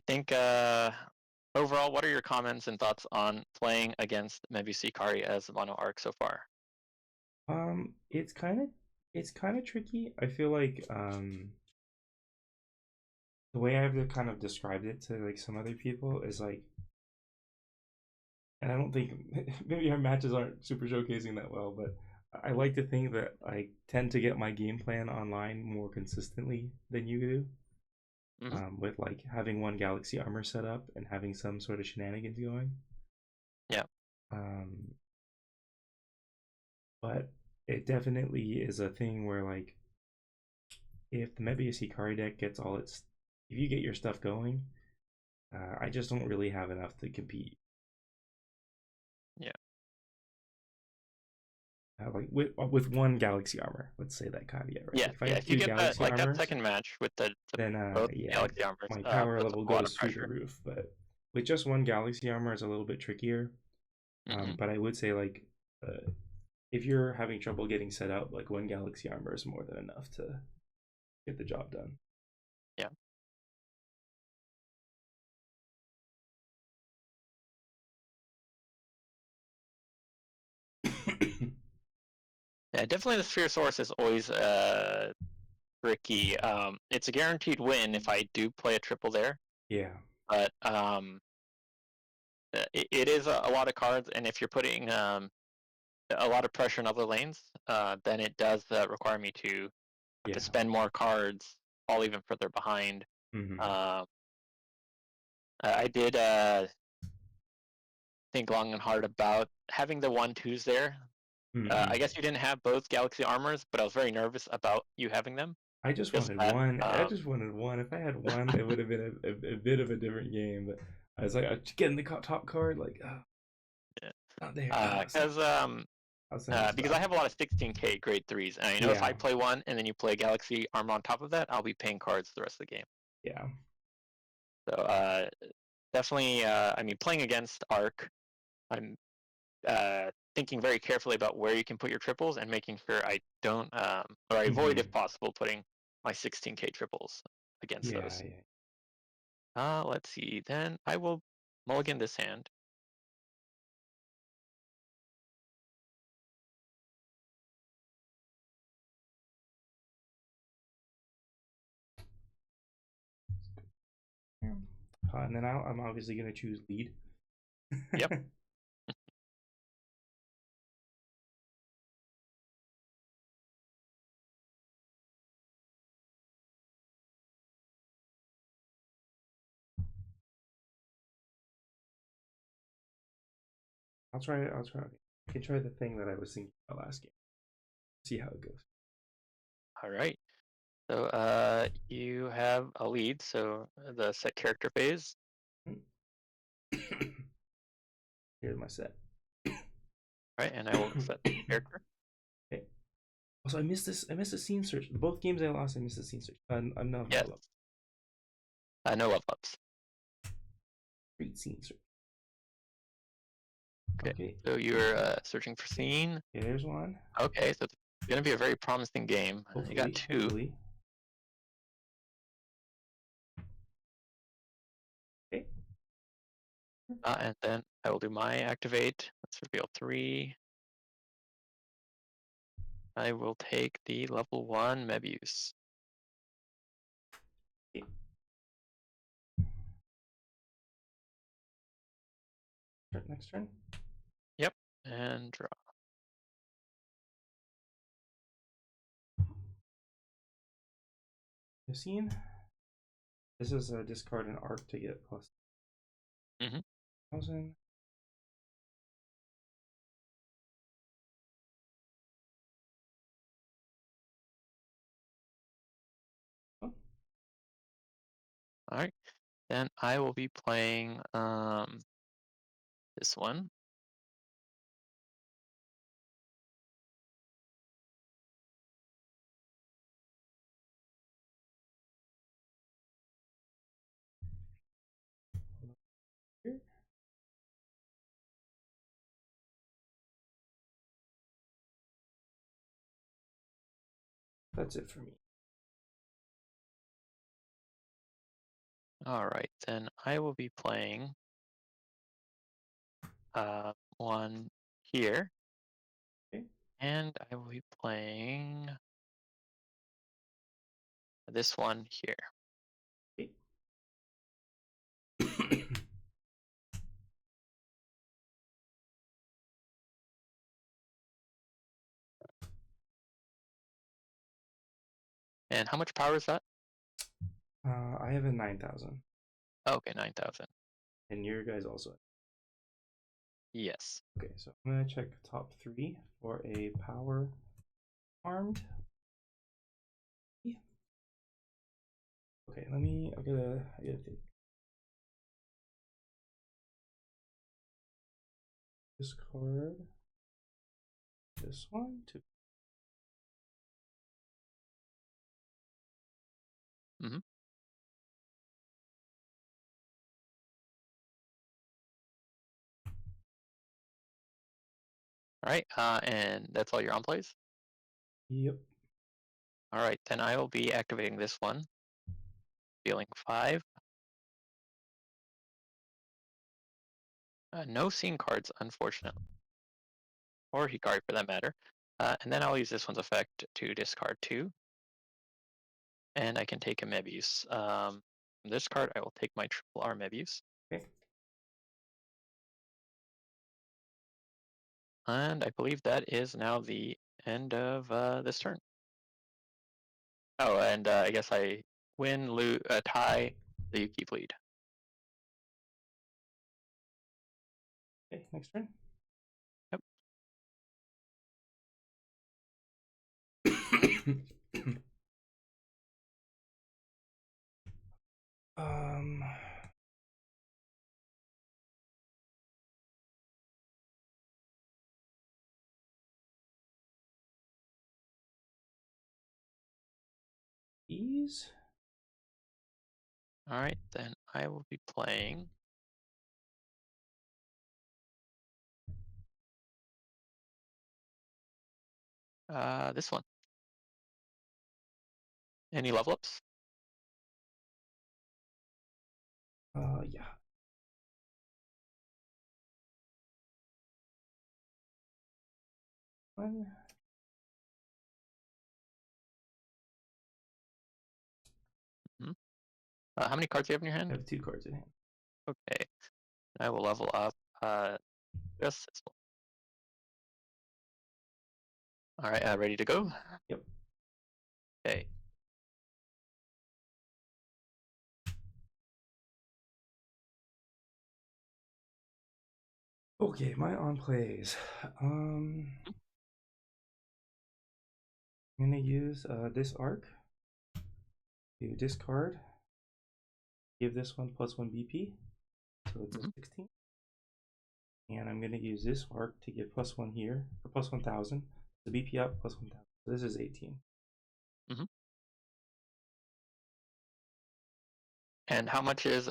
think overall, what are your comments and thoughts on playing against Mebius Hikari as Mono Arc so far? It's kind of tricky. I feel like the way I've kind of described it to like some other people is like, and I don't think maybe our matches aren't super showcasing that well, but I like to think that I tend to get my game plan online more consistently than you do. With like having one Galaxy armor set up and having some sort of shenanigans going. Yeah. But it definitely is a thing where like if the Mebius Hikari deck gets all its, if you get your stuff going, I just don't really have enough to compete. Yeah. Like with one Galaxy armor, let's say that caveat, right? Yeah. If I Yeah. have If you two get Galaxy that armors, that second match with then both yeah, Galaxy armors, my power puts level a lot of goes through the pressure. roof. But with just one Galaxy armor, it's a little bit trickier. But I would say like if you're having trouble getting set up, like one Galaxy armor is more than enough to get the job done. Yeah. Yeah, definitely the Spherosaurus is always tricky. It's a guaranteed win if I do play a triple there. Yeah. But it is a lot of cards, and if you're putting a lot of pressure in other lanes, then it does require me to have to Yeah. spend more cards, fall even further behind. Hmm. Um, I did think long and hard about having the 1-2s there. I Hmm. guess you didn't have both Galaxy armors, but I was very nervous about you having them. I just Just wanted that, one. I just wanted one. If I had one, it would have been a bit of a different game. But I was like, getting the top card, like, not there. because I was sending this because I back. have a lot of 16K grade threes, and I know if I Yeah, play one and then you play Galaxy armor on top of that, I'll be paying cards the rest of the game. yeah. So definitely, I mean, playing against Arc, I'm thinking very carefully about where you can put your triples and making sure I don't, or I avoid, if Hmm. possible, putting my 16K triples against Yeah, those. yeah. Let's see. Then I will mulligan this hand. Yeah. And then I'm obviously gonna choose lead. Yep. I'll try. I'll try. Okay. I can try the thing that I was thinking about last game. See how it goes. All right. So you have a lead. So the set character phase. Here's my set. Right, and I will set character. Okay. Also, I missed this. I missed the scene search. Both games I lost, I missed the scene search. Enough Yes. level up. No level ups. Great scene search. Okay. Okay. So you're searching for scene. Okay, there's one. Okay, so it's going to be a very promising game. You got Hopefully, two. hopefully. Okay. And then I will do my activate. Let's reveal 3. I will take the level 1 Mebius. Okay. Next turn. Yep, and draw. The scene. This is a discard an arc to get plus Mm-hmm. 1,000. Oh, All right, then I will be playing this one. here. That's it for me. All right, then I will be playing one here, Okay. and I will be playing this one here. Okay. And how much power is that? I have a 9,000, Okay, 9,000. and your guys also. Yes. Okay, so I'm gonna check top 3 for a power armed. Yeah. Okay, let me. I gotta think. Discard this one to. Mm-hmm. All right, and that's all your on plays? Yep. All right, then I will be activating this one, dealing 5. No scene cards, unfortunately, or Hikari for that matter. And then I'll use this one's effect to discard 2, and I can take a Mebius. From this card, I will take my triple R Mebius. Okay. And I believe that is now the end of this turn. Oh, and I guess I win, lose, tie, so you keep lead. Okay, next turn. Yep. um. These. All right, then I will be playing. This one. Any level ups? Yeah. One. Mm-hmm. How many cards do you have in your I hand? have 2 cards in hand. Okay, I will level up just this one. All right, ready to go? Yep. Okay. Okay, my on plays. I'm gonna use this arc to discard. Give this one +1 BP, so it's a Mm-hmm. 16. And I'm gonna use this arc to get +1 here for +1000. The BP up +1000. So this is 18. Mm-hmm. And how much is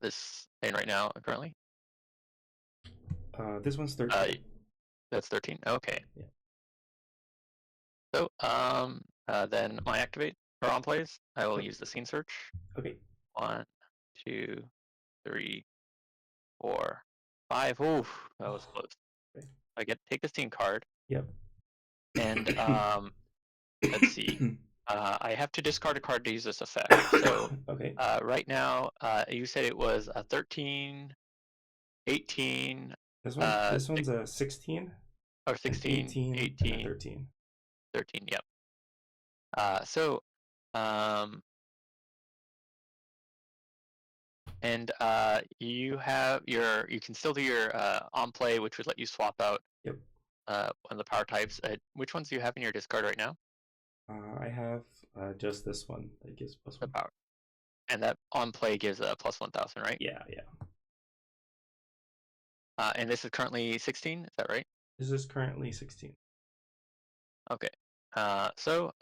this in right now currently? This one's 13. That's 13. Okay. Yeah. So then my activate for on plays, I will Yep. use the scene search. Okay. 1, 2, 3, 4, 5. Oof, that was close. Okay. I get take the scene card, Yep. and let's see. I have to discard a card to use this effect. So Okay. right now, you said it was a 13, 18, This one's a 16, or an 16, 18, and a 18, 13. 13. Yep. So um, and you can still do your on play, which would let you swap out Yep. one of the power types. Which ones do you have in your discard right now? I have just this one that gives The +1. power, and that on play gives a +1000, right? Yeah, yeah. And this is currently 16. Is that right? This is currently 16. Okay. So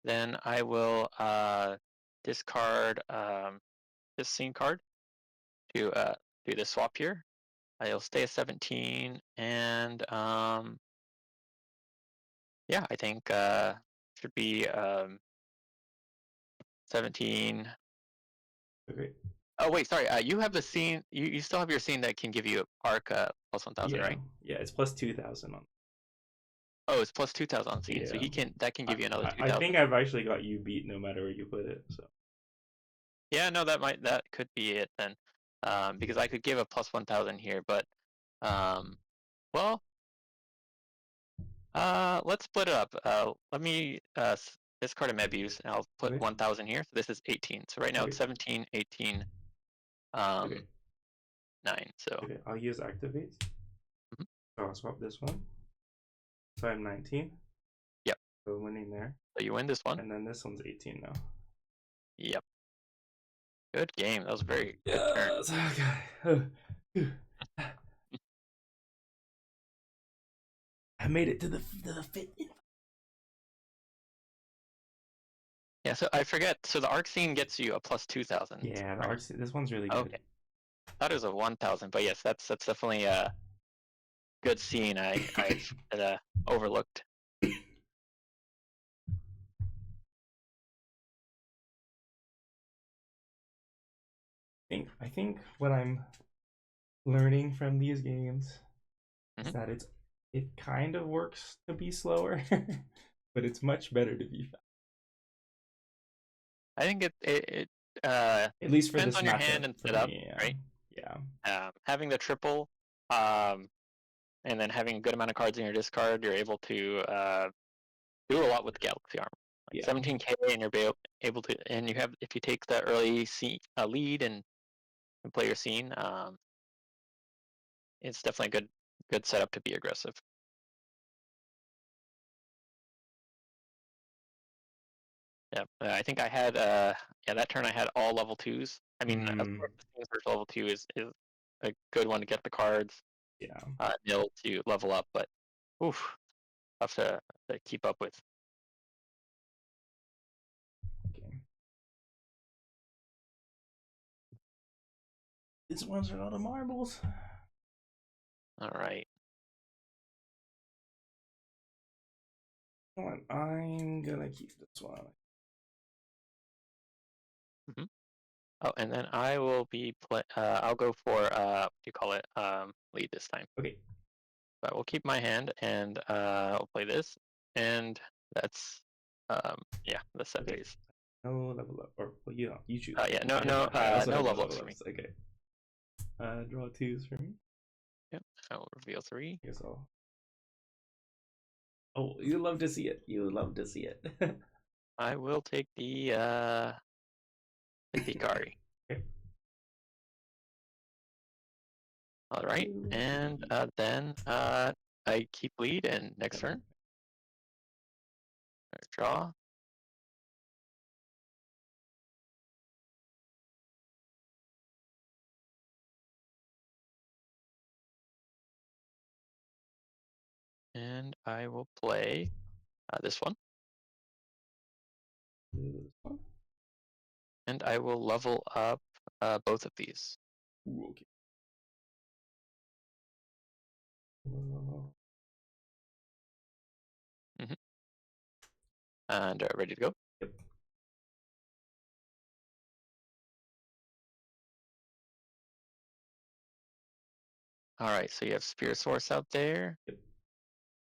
then I will discard this scene card to do this swap here. I'll stay at 17, and yeah, I think should be 17. Okay. Oh wait, sorry. You have the scene. You still have your scene that can give you arc +1000, Yeah, right? yeah. It's +2000 on. Oh, it's +2000 on scene, so Yeah. that can I, give you another I 2000. think I've actually got you beat no matter where you put it. So Yeah, no, that could be it then, because I could give a +1000 here, but um, well, let's split it up. Let me discard a Mebius, and I'll put okay. 1000 here. So this is 18. So right now Okay. it's 17, 18, Okay. 9. So Okay. I'll use activate. mhm. So I'll swap this one. So I'm 19. Yep. So winning there. So you win this one. And then this one's 18 now. Yep. Good game. That was a very good turn. Yes. Okay. I made it to the fifth. Yeah. So I forget. So the arc scene gets you a +2000, Yeah, the right? arc. This one's really good. Okay. That is a 1000, but yes, that's definitely a good scene. I've overlooked. I think what I'm learning from these games is Hmm. that it kind of works to be slower, but it's much better to be fast. I think it At least for depends this on your matchup hand and for setup, me. right? Yeah. Having the triple, um, and then having a good amount of cards in your discard, you're able to do a lot with Galaxy Armor. Like Yeah. 17k, and you're able to, and you have, if you take the early lead and play your scene, it's definitely a good setup to be aggressive. Yeah, I think I had yeah, that turn I had all level 2s. I mean, of Mm, course, the Scene's First level 2 is a good one to get the cards, yeah. nil to level up, but oof, tough to keep up with. Okay. These ones are a lot of marbles. All right. You know what? I'm gonna keep this one. Hmm. Oh, and then I will be I'll go for what do you call it? Lead this time. Okay. But we'll keep my hand, and I'll play this, and that's yeah, the set Okay. phase. No level up, or well, you choose. Yeah, I also no have no level ups level for me. ups. Okay. Draw twos for me. Yep, I will reveal 3. I guess I'll. Oh, you love to see it. You love to see it. I will take the Hikari. Okay. All right, Two, and three. then I keep lead, and next turn I draw, and I will play this one, This one. and I will level up both of these. Ooh, okay. Well, Hmm. And ready to go. yep. All right, so you have Spirit Source out there. Yep.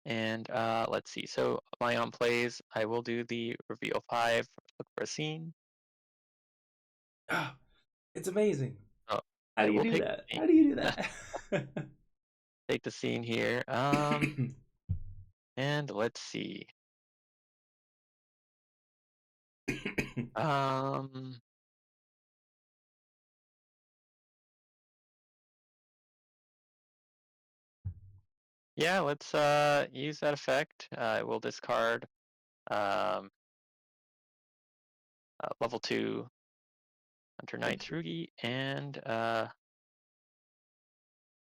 And let's see. So my on plays, I will do the reveal 5, look for a scene. Ah, it's amazing. Oh, How I do you will do take that? the How do you do scene. that? Take the scene here. And let's see. Um, yeah, let's use that effect. I will discard um, level 2 Hunter Knight Okay. Tsurugi, and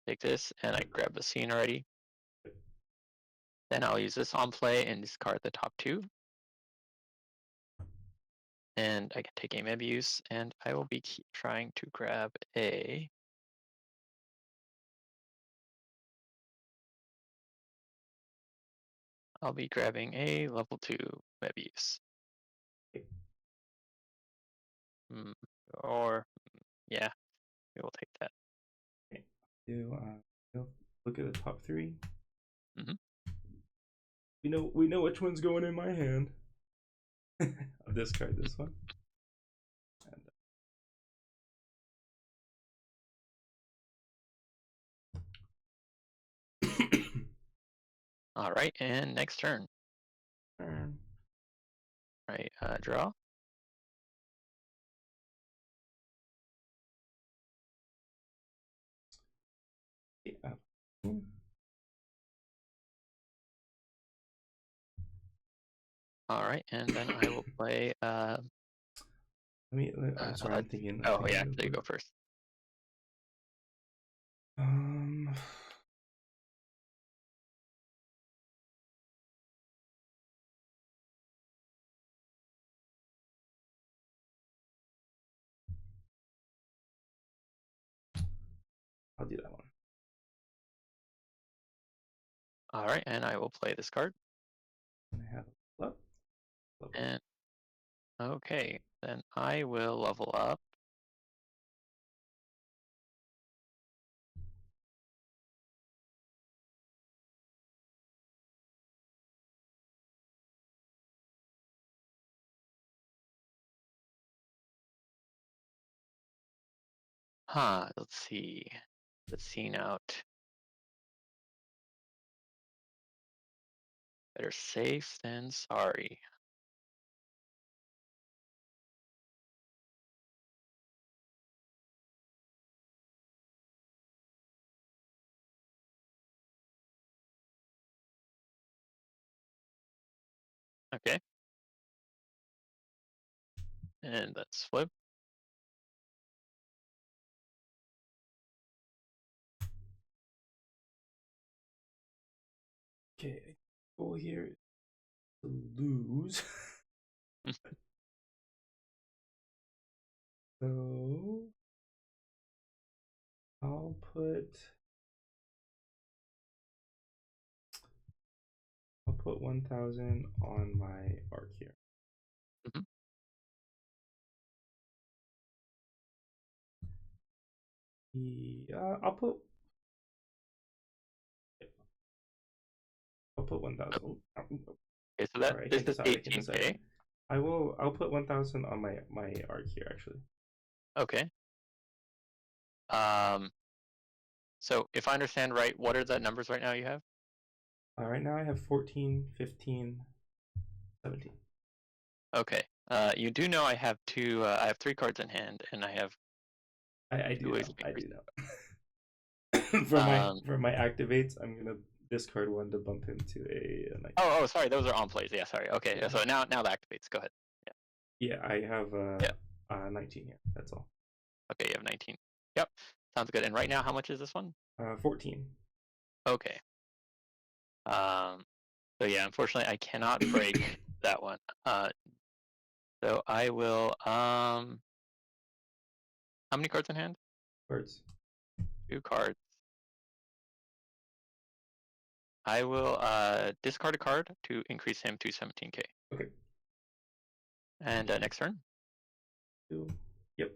take this, and I grab the scene already. Then I'll use this on play and discard the top 2. And I can take a Mebius, and I will be trying to grab a. I'll be grabbing a level 2 Mebius. Mm, or, yeah, we will take that. Okay. Do look at the top three. Hmm. We know which one's going in my hand. I'll discard this one. All right, and next turn. Turn. Right, draw. Yeah. All right, and then I will play. I'm sorry. I'm thinking. I'm Oh thinking yeah, real there you quick. go first. Um. I'll do that one. All right, and I will play this card. I have level up. Level up. And okay, then I will level up. Huh, let's see. The scene out. Better safe than sorry. Okay. And let's flip. Okay, goal here is to lose. So I'll put 1,000 on my arc here. Mhm. Yeah, I'll put 1,000. Okay, so that Sorry, I this can't is decide. I can't decide. 18K. I'll put 1,000 on my arc here actually. Okay. So if I understand right, what are the numbers right now you have? Right now I have 14, 15, 17. Okay. You do know I have two. I have three cards in hand, and I have I two do ways know. of I do increasing. know. Um. For my activates, I'm gonna discard one to bump him to a 19. Oh, sorry. Those are on plays. Yeah, sorry. Okay. Yeah. So now the activates. Go ahead. Yeah. Yeah, I have Yeah. 19 here. That's all. Okay. You have 19. Yep. Sounds good. And right now, how much is this one? 14. Okay. Um. So yeah, unfortunately, I cannot break that one. So I will. How many cards in hand? Words. Two cards. I will discard a card to increase him to 17K. Okay. And next turn. Two. Yep.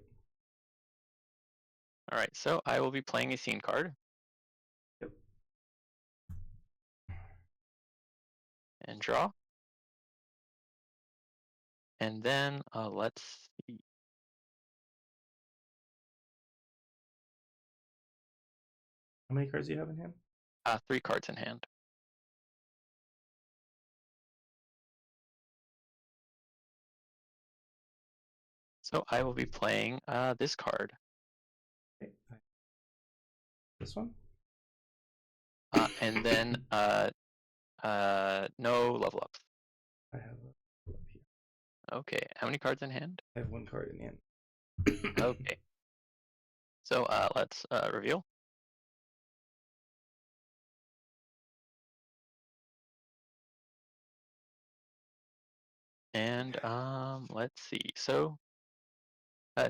All right. So I will be playing a scene card Yep. and draw. And then let's see. How many cards do you have in hand? Three cards in hand. So I will be playing this card. Okay. This one? And then no level ups. I have a up here. Okay. How many cards in hand? I have one card in hand. Okay. So let's reveal. And let's see. So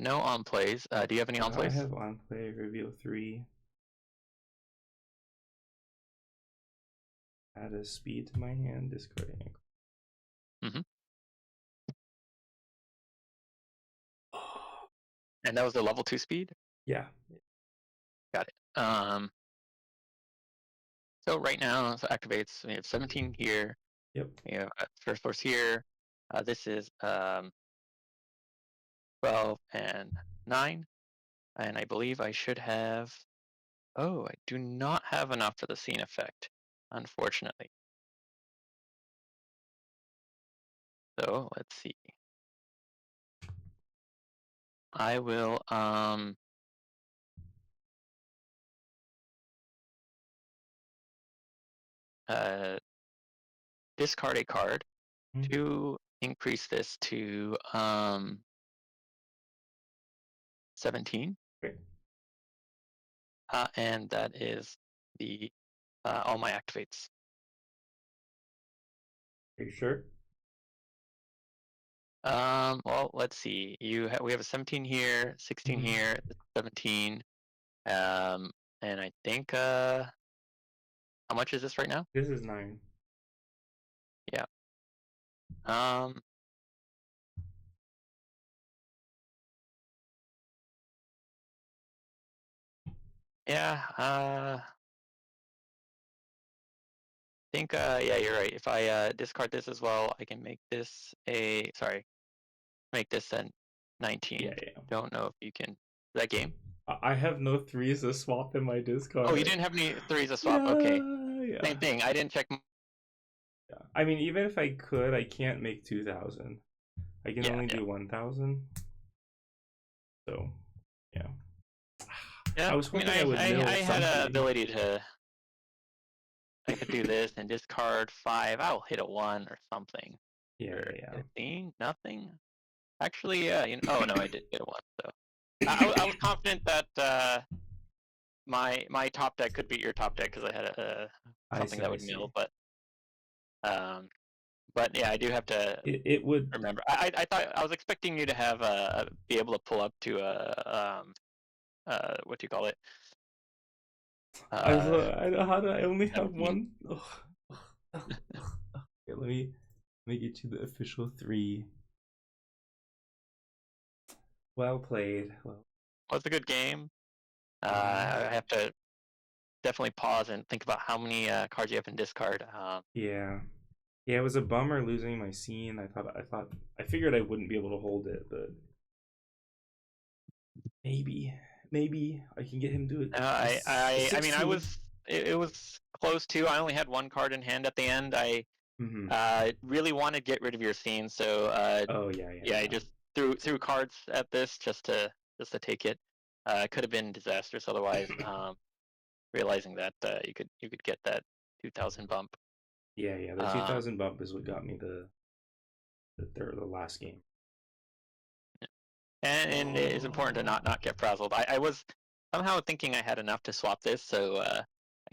no on plays. Do you have any on I plays? have on play reveal 3. Add a speed to my hand, discarding. Mm-hmm. And that was the level 2 speed? Yeah. Got it. So right now, so activates, we have 17 here. Yep. We have first force here. This is 12 and 9. And I believe I should have. Oh, I do not have enough for the scene effect, unfortunately. So let's see. I will uh, discard a card Mm-hmm. to increase this to 17. Okay. And that is the all my activates. Are you sure? Well, let's see. We have a 17 here, 16 Mm-hmm. here, 17. And I think how much is this right now? This is 9. Yeah. Um, yeah. Think yeah, you're right. If I discard this as well, I can make this a make this a 19. Yeah, yeah. Don't know if you can. That game? I have no 3s to swap in my Oh, you discard. didn't have any threes to swap. Okay. Yeah, yeah. Same thing. I didn't check Yeah. I mean, even if I could, I can't make 2,000. I can Yeah, only yeah, do 1,000. So, yeah. yeah. I was I mean, hoping I would I mill had a something. ability to. I could do this and discard 5. I'll hit a 1 or something. Yeah, Or yeah, 15, nothing. Actually, yeah. Oh no, I did hit a 1. So I was yeah. confident that my top deck could beat your top deck because I had I something see, that I would see. mill. Um, but yeah, I do have to It would. remember. I thought I was expecting you to have be able to pull up to a what do you call it? I Uh, thought, how do I only have 17. one? Ugh, ugh, ugh, ugh. Okay, let me get you the official three. Well played. Well, Was a good game. yeah, I have to definitely pause and think about how many cards you have in discard. yeah, yeah. It was a bummer losing my scene. I figured I wouldn't be able to hold it, but maybe, maybe I can get him to a I mean, I 16. was it was close to. I only had one card in hand at the end. I Mm-hmm. really wanted to get rid of your scene, so Oh yeah, yeah, yeah, I yeah. just threw cards at this just to take it. Could have been disastrous otherwise. Realizing that you could get that 2,000 bump. Yeah, yeah. The Um, 2,000 bump is what got me the last game. and it is important to not get frazzled. I was somehow thinking I had enough to swap this, so I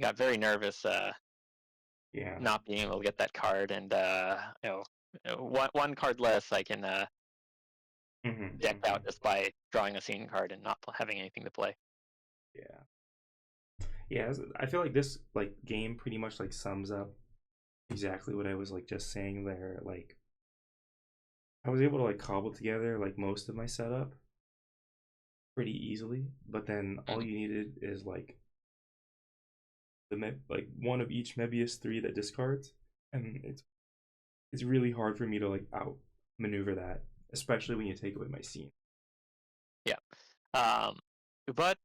got very nervous Yeah. not being able to get that card, and one card less I can Mm-hmm, deck mm-hmm. out just by drawing a scene card and not having anything to play. Yeah. Yeah, I feel like this like game pretty much like sums up exactly what I was like just saying there. Like I was able to like cobble together like most of my setup pretty easily, but then all Mhm. you needed is like like one of each Mebius 3 that discards, and it's really hard for me to like out maneuver that, especially when you take away my scene. Yeah. Um, but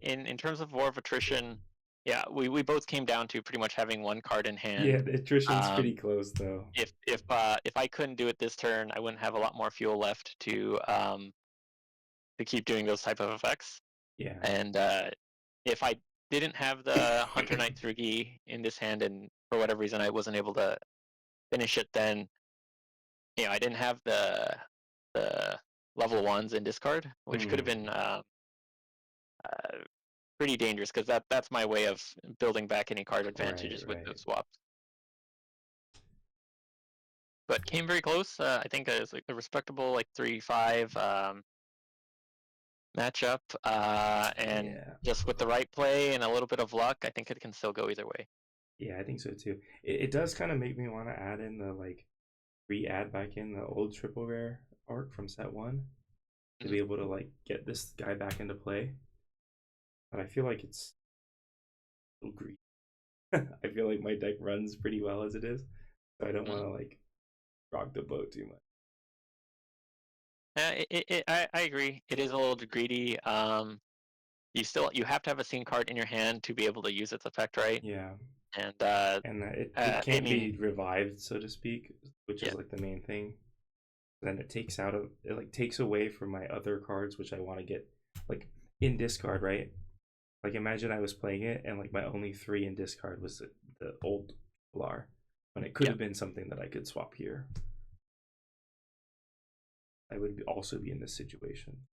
in terms of War of Attrition, yeah, we both came down to pretty much having one card in Yeah, hand. the attrition's Um, pretty close though. if I couldn't do it this turn, I wouldn't have a lot more fuel left to keep doing those type of effects. Yeah. And if I didn't have the Hunter Knight Tsurugi in this hand, and for whatever reason I wasn't able to finish it, then I didn't have the level ones in discard, which could have Mm, been uh, pretty dangerous because that's my way of building back any card right, advantages with right. those swaps. But came very close. I think it was like a respectable like 3-5 matchup, and Yeah. just with the right play and a little bit of luck, I think it can still go either way. Yeah, I think so too. It does kind of make me want to add in the like re-add back in the old triple rare arc from set one to Mhm. be able to like get this guy back into play. But I feel like it's a little greedy. I feel like my deck runs pretty well as it is, so I don't want Mhm. to like rock the boat too much. Yeah, I agree. It is a little greedy. You have to have a scene card in your hand to be able to use its effect right. Yeah, And and it I can't mean, be revived, so to speak, which yeah, is like the main thing. Then it like takes away from my other cards, which I want to get like in discard, right? Like imagine I was playing it and like my only three in discard was the old Lar, when it could yeah. have been something that I could swap here. I would also be in this situation.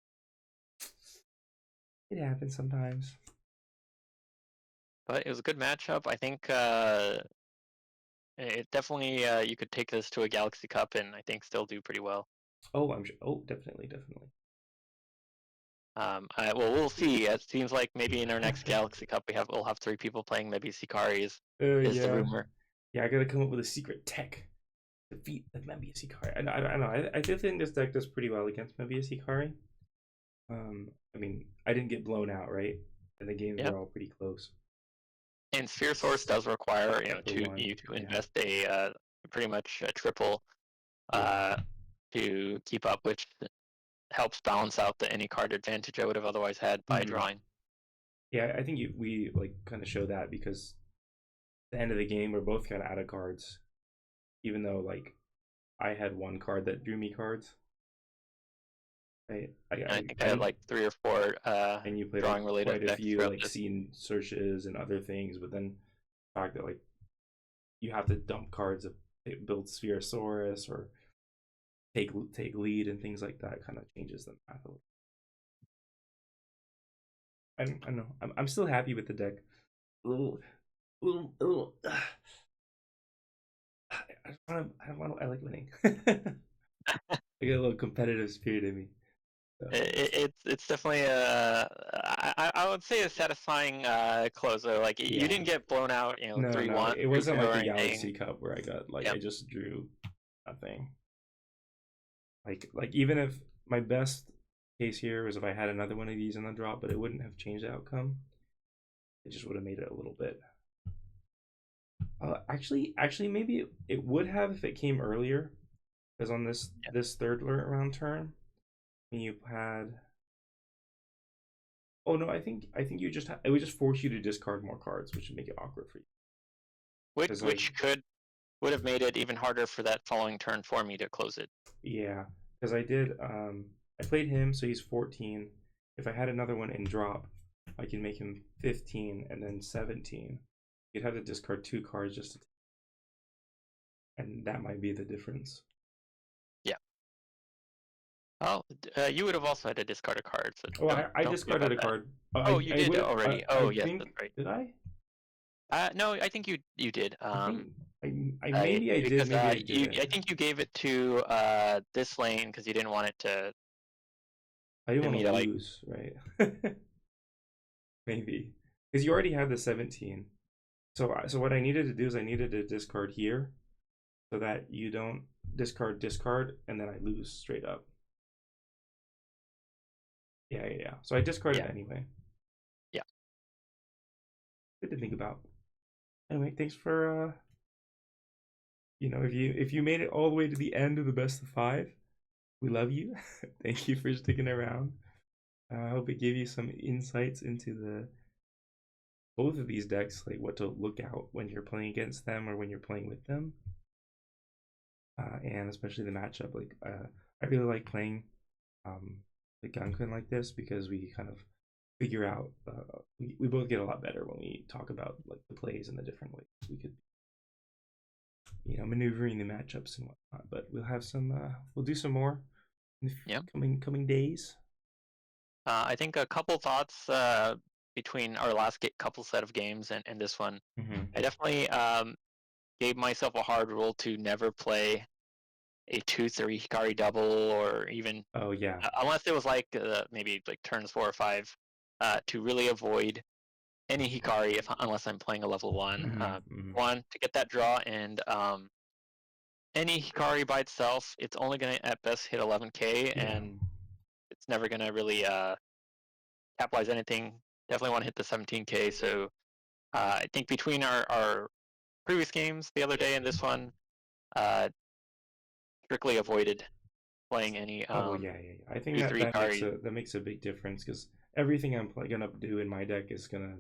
It happens sometimes. But it was a good matchup. I think it definitely you could take this to a Galaxy Cup and I think still do pretty well. Oh, I'm sure. Oh, definitely, definitely. Well, we'll see. It seems like maybe in our next Galaxy Cup we'll have 3 people playing. Maybe Hikari is the Yeah, rumor. yeah. I gotta come up with a secret tech to defeat the Mebius Hikari. I know. I do think this deck does pretty well against Mebius Hikari. I mean, I didn't get blown out, right? And the games Yeah. were all pretty close. And Sphere Source does require The one, you to yeah, invest a pretty much a triple yeah. uh, to keep up, which helps balance out the any card advantage I would have otherwise had by Hmm. drawing. Yeah, I think we like kind of show that because at the end of the game we're both kind of out of cards. even though like I had one card that drew me cards. Right? And I think I I had didn't, like 3 or 4 and you played like drawing related quite a decks few throughout like this. scene searches and other things, but then the fact that like you have to dump cards of build Spherosaurus or take lead and things like that kind of changes the math a little. I don't know. I'm still happy with the deck. A little. I don't want to. I like winning. I get a little competitive spirit in me. So It's definitely I would say a satisfying closer. Like you yeah, didn't get blown out, no, 3-1, it three wasn't two like or the anything. Galaxy Cup where I got like Yep. I just drew nothing. Like even if my best case here was if I had another one of these in the drop, but it wouldn't have changed the outcome. It just would have made it a little bit. Actually, maybe it would have if it came earlier, because on Yeah. this third round turn, you had. Oh no, I think you just it would just force you to discard more cards, which would make it awkward for you. Which Because like which would have made it even harder for that following turn for me to close it. yeah, because I did I played him, so he's 14. If I had another one in drop, I can make him 15 and then 17. You'd have to discard 2 cards just to, and that might be the difference. Yeah. Oh, you would have also had to discard a card, so Oh, I don't feel discarded bad a that. card. Oh, you I did would already. I Oh, yes, that's think right. did I? No, I think you did. I think I maybe I did, Because maybe I you didn't. I think you gave it to this lane because you didn't want it I didn't to want me to to like. lose, right? Maybe because you already had the 17. So what I needed to do is I needed to discard here so that you don't discard and then I lose straight up. Yeah. So I discarded Yeah, anyway. yeah. Good to think about. Anyway, thanks for if you made it all the way to the end of the best of 5, we love you. Thank you for sticking around. I hope it gave you some insights into the both of these decks, like what to look out when you're playing against them or when you're playing with them, and especially the matchup. I really like playing um, the Gunkin like this because we kind of figure out we both get a lot better when we talk about like the plays and the different ways we could maneuvering the matchups and whatnot. But we'll do some more in the Yeah. coming days. I think a couple thoughts between our last couple set of games and this one. Mm-hmm. I definitely gave myself a hard rule to never play a 2-3 Hikari double, or even Oh yeah. unless it was like maybe like turns 4 or 5, to really avoid any Hikari unless I'm playing a level 1. Mm-hmm. Mm-hmm. One, to get that draw, and any Hikari by itself, it's only going to at best hit 11k, Yeah. and it's never going to really capitalize anything. Definitely want to hit the 17k. So I think between our previous games the other day and this one, uh, strictly avoided playing any Oh yeah. I think two that three Hikari. that makes a big difference because everything I'm gonna do in my deck is gonna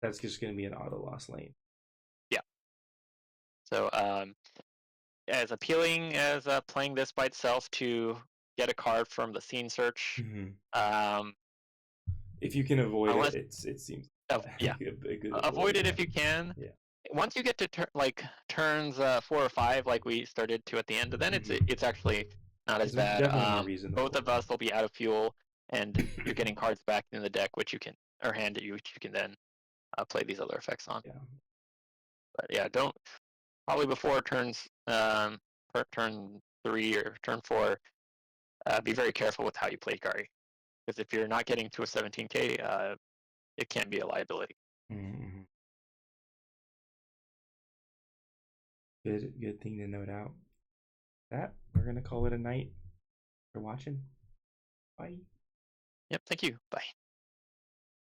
that's just gonna be an auto loss lane. Yeah. So as appealing as playing this by itself to get a card from the scene search, Mm-hmm. um, If you can avoid it, unless it seems yeah, a good avoid avoid. it if you can. Yeah. Once you get to turns 4 or 5, like we started to at the end, then Mm-hmm. it's actually not as It's bad. definitely more Both reasonable. of us will be out of fuel, and you're getting cards back in the deck, which you can or hand at you, which you can then play these other effects on. Yeah. But yeah, don't probably before turns turn 3 or turn 4. Be very careful with how you play Gary, because if you're not getting to a 17k, it can be a liability. Mm-hmm. Good thing to note out. That we're gonna call it a night for watching. Bye. Yep. Thank you. Bye.